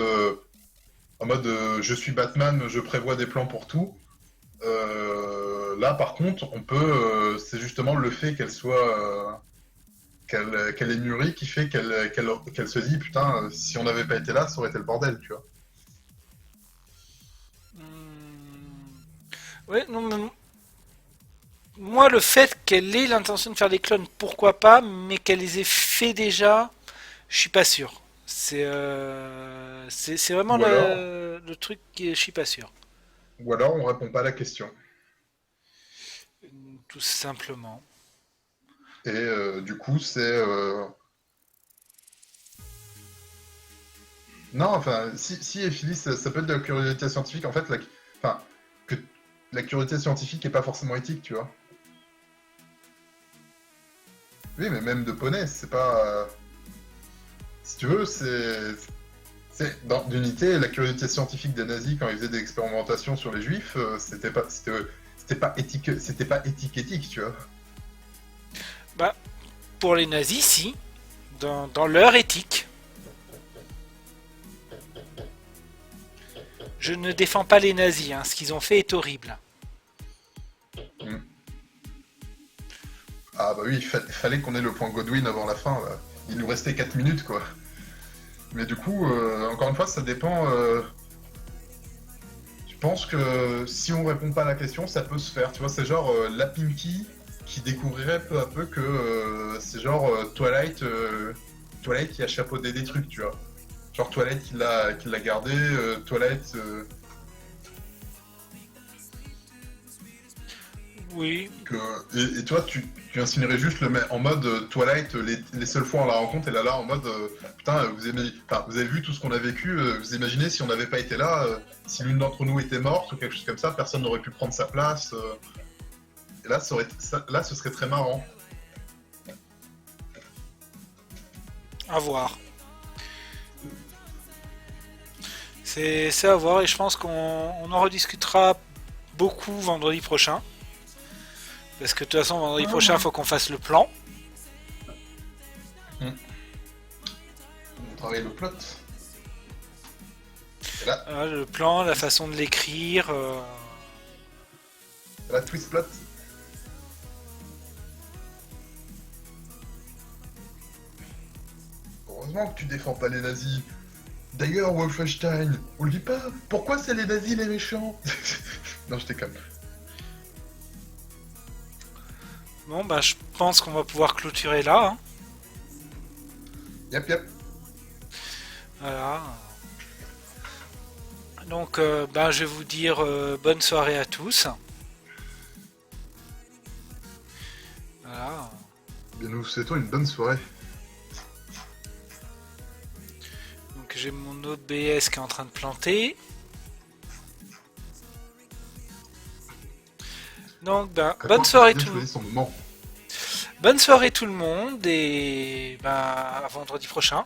je suis Batman, je prévois des plans pour tout. Là, par contre, c'est justement le fait qu'elle soit, qu'elle est mûrie qui fait qu'elle se dit, putain, si on n'avait pas été là, ça aurait été le bordel, tu vois. ouais, non, mais moi, le fait qu'elle ait l'intention de faire des clones, pourquoi pas, mais qu'elle les ait fait déjà, je suis pas sûr. C'est vraiment Ou alors, le truc qui je suis pas sûr. ou alors, on répond pas à la question. Tout simplement. Et du coup, non, enfin, si Ephilis, ça peut être de la curiosité scientifique, en fait, enfin, que la curiosité scientifique est pas forcément éthique, tu vois. Oui, mais même de poney, c'est pas. Si tu veux, dans d'unité, la curiosité scientifique des nazis quand ils faisaient des expérimentations sur les juifs, c'était pas éthique, tu vois. Bah, pour les nazis, si, dans leur éthique. Je ne défends pas les nazis, hein. Ce qu'ils ont fait est horrible. Mm. Ah bah oui, fallait qu'on ait le point Godwin avant la fin, là. Il nous restait 4 minutes, quoi. Mais du coup, encore une fois, ça dépend. Je pense que si on répond pas à la question, ça peut se faire. Tu vois, c'est genre la Pinky qui découvrirait peu à peu que c'est genre Twilight qui a chapeauté des trucs, tu vois. Genre Twilight qui l'a gardé, Twilight. Oui. Et toi, tu insinuerais juste en mode Twilight, les seules fois on la rencontre, elle est là en mode putain, vous avez vu tout ce qu'on a vécu, vous imaginez si on n'avait pas été là, si l'une d'entre nous était morte ou quelque chose comme ça, personne n'aurait pu prendre sa place. Et là, là, ce serait très marrant. À voir. C'est à voir et je pense qu'on en rediscutera beaucoup vendredi prochain. Parce que de toute façon, vendredi prochain, il faut qu'on fasse le plan. Hmm. On travaille le plot. Et là, Le plan, la façon de l'écrire. la twist plot. Heureusement que tu défends pas les nazis. D'ailleurs, Wolfenstein, on le dit pas. Pourquoi c'est les nazis les méchants? Non, je déconne. Bon, bah, je pense qu'on va pouvoir clôturer là. Hein. Yep, yep. Voilà. Donc, bah, je vais vous dire bonne soirée à tous. Voilà. Bien, nous souhaitons une bonne soirée. Donc, j'ai mon OBS qui est en train de planter. Donc, ben, bonne soirée tout. Son moment. Bonne soirée tout le monde et ben, à vendredi prochain.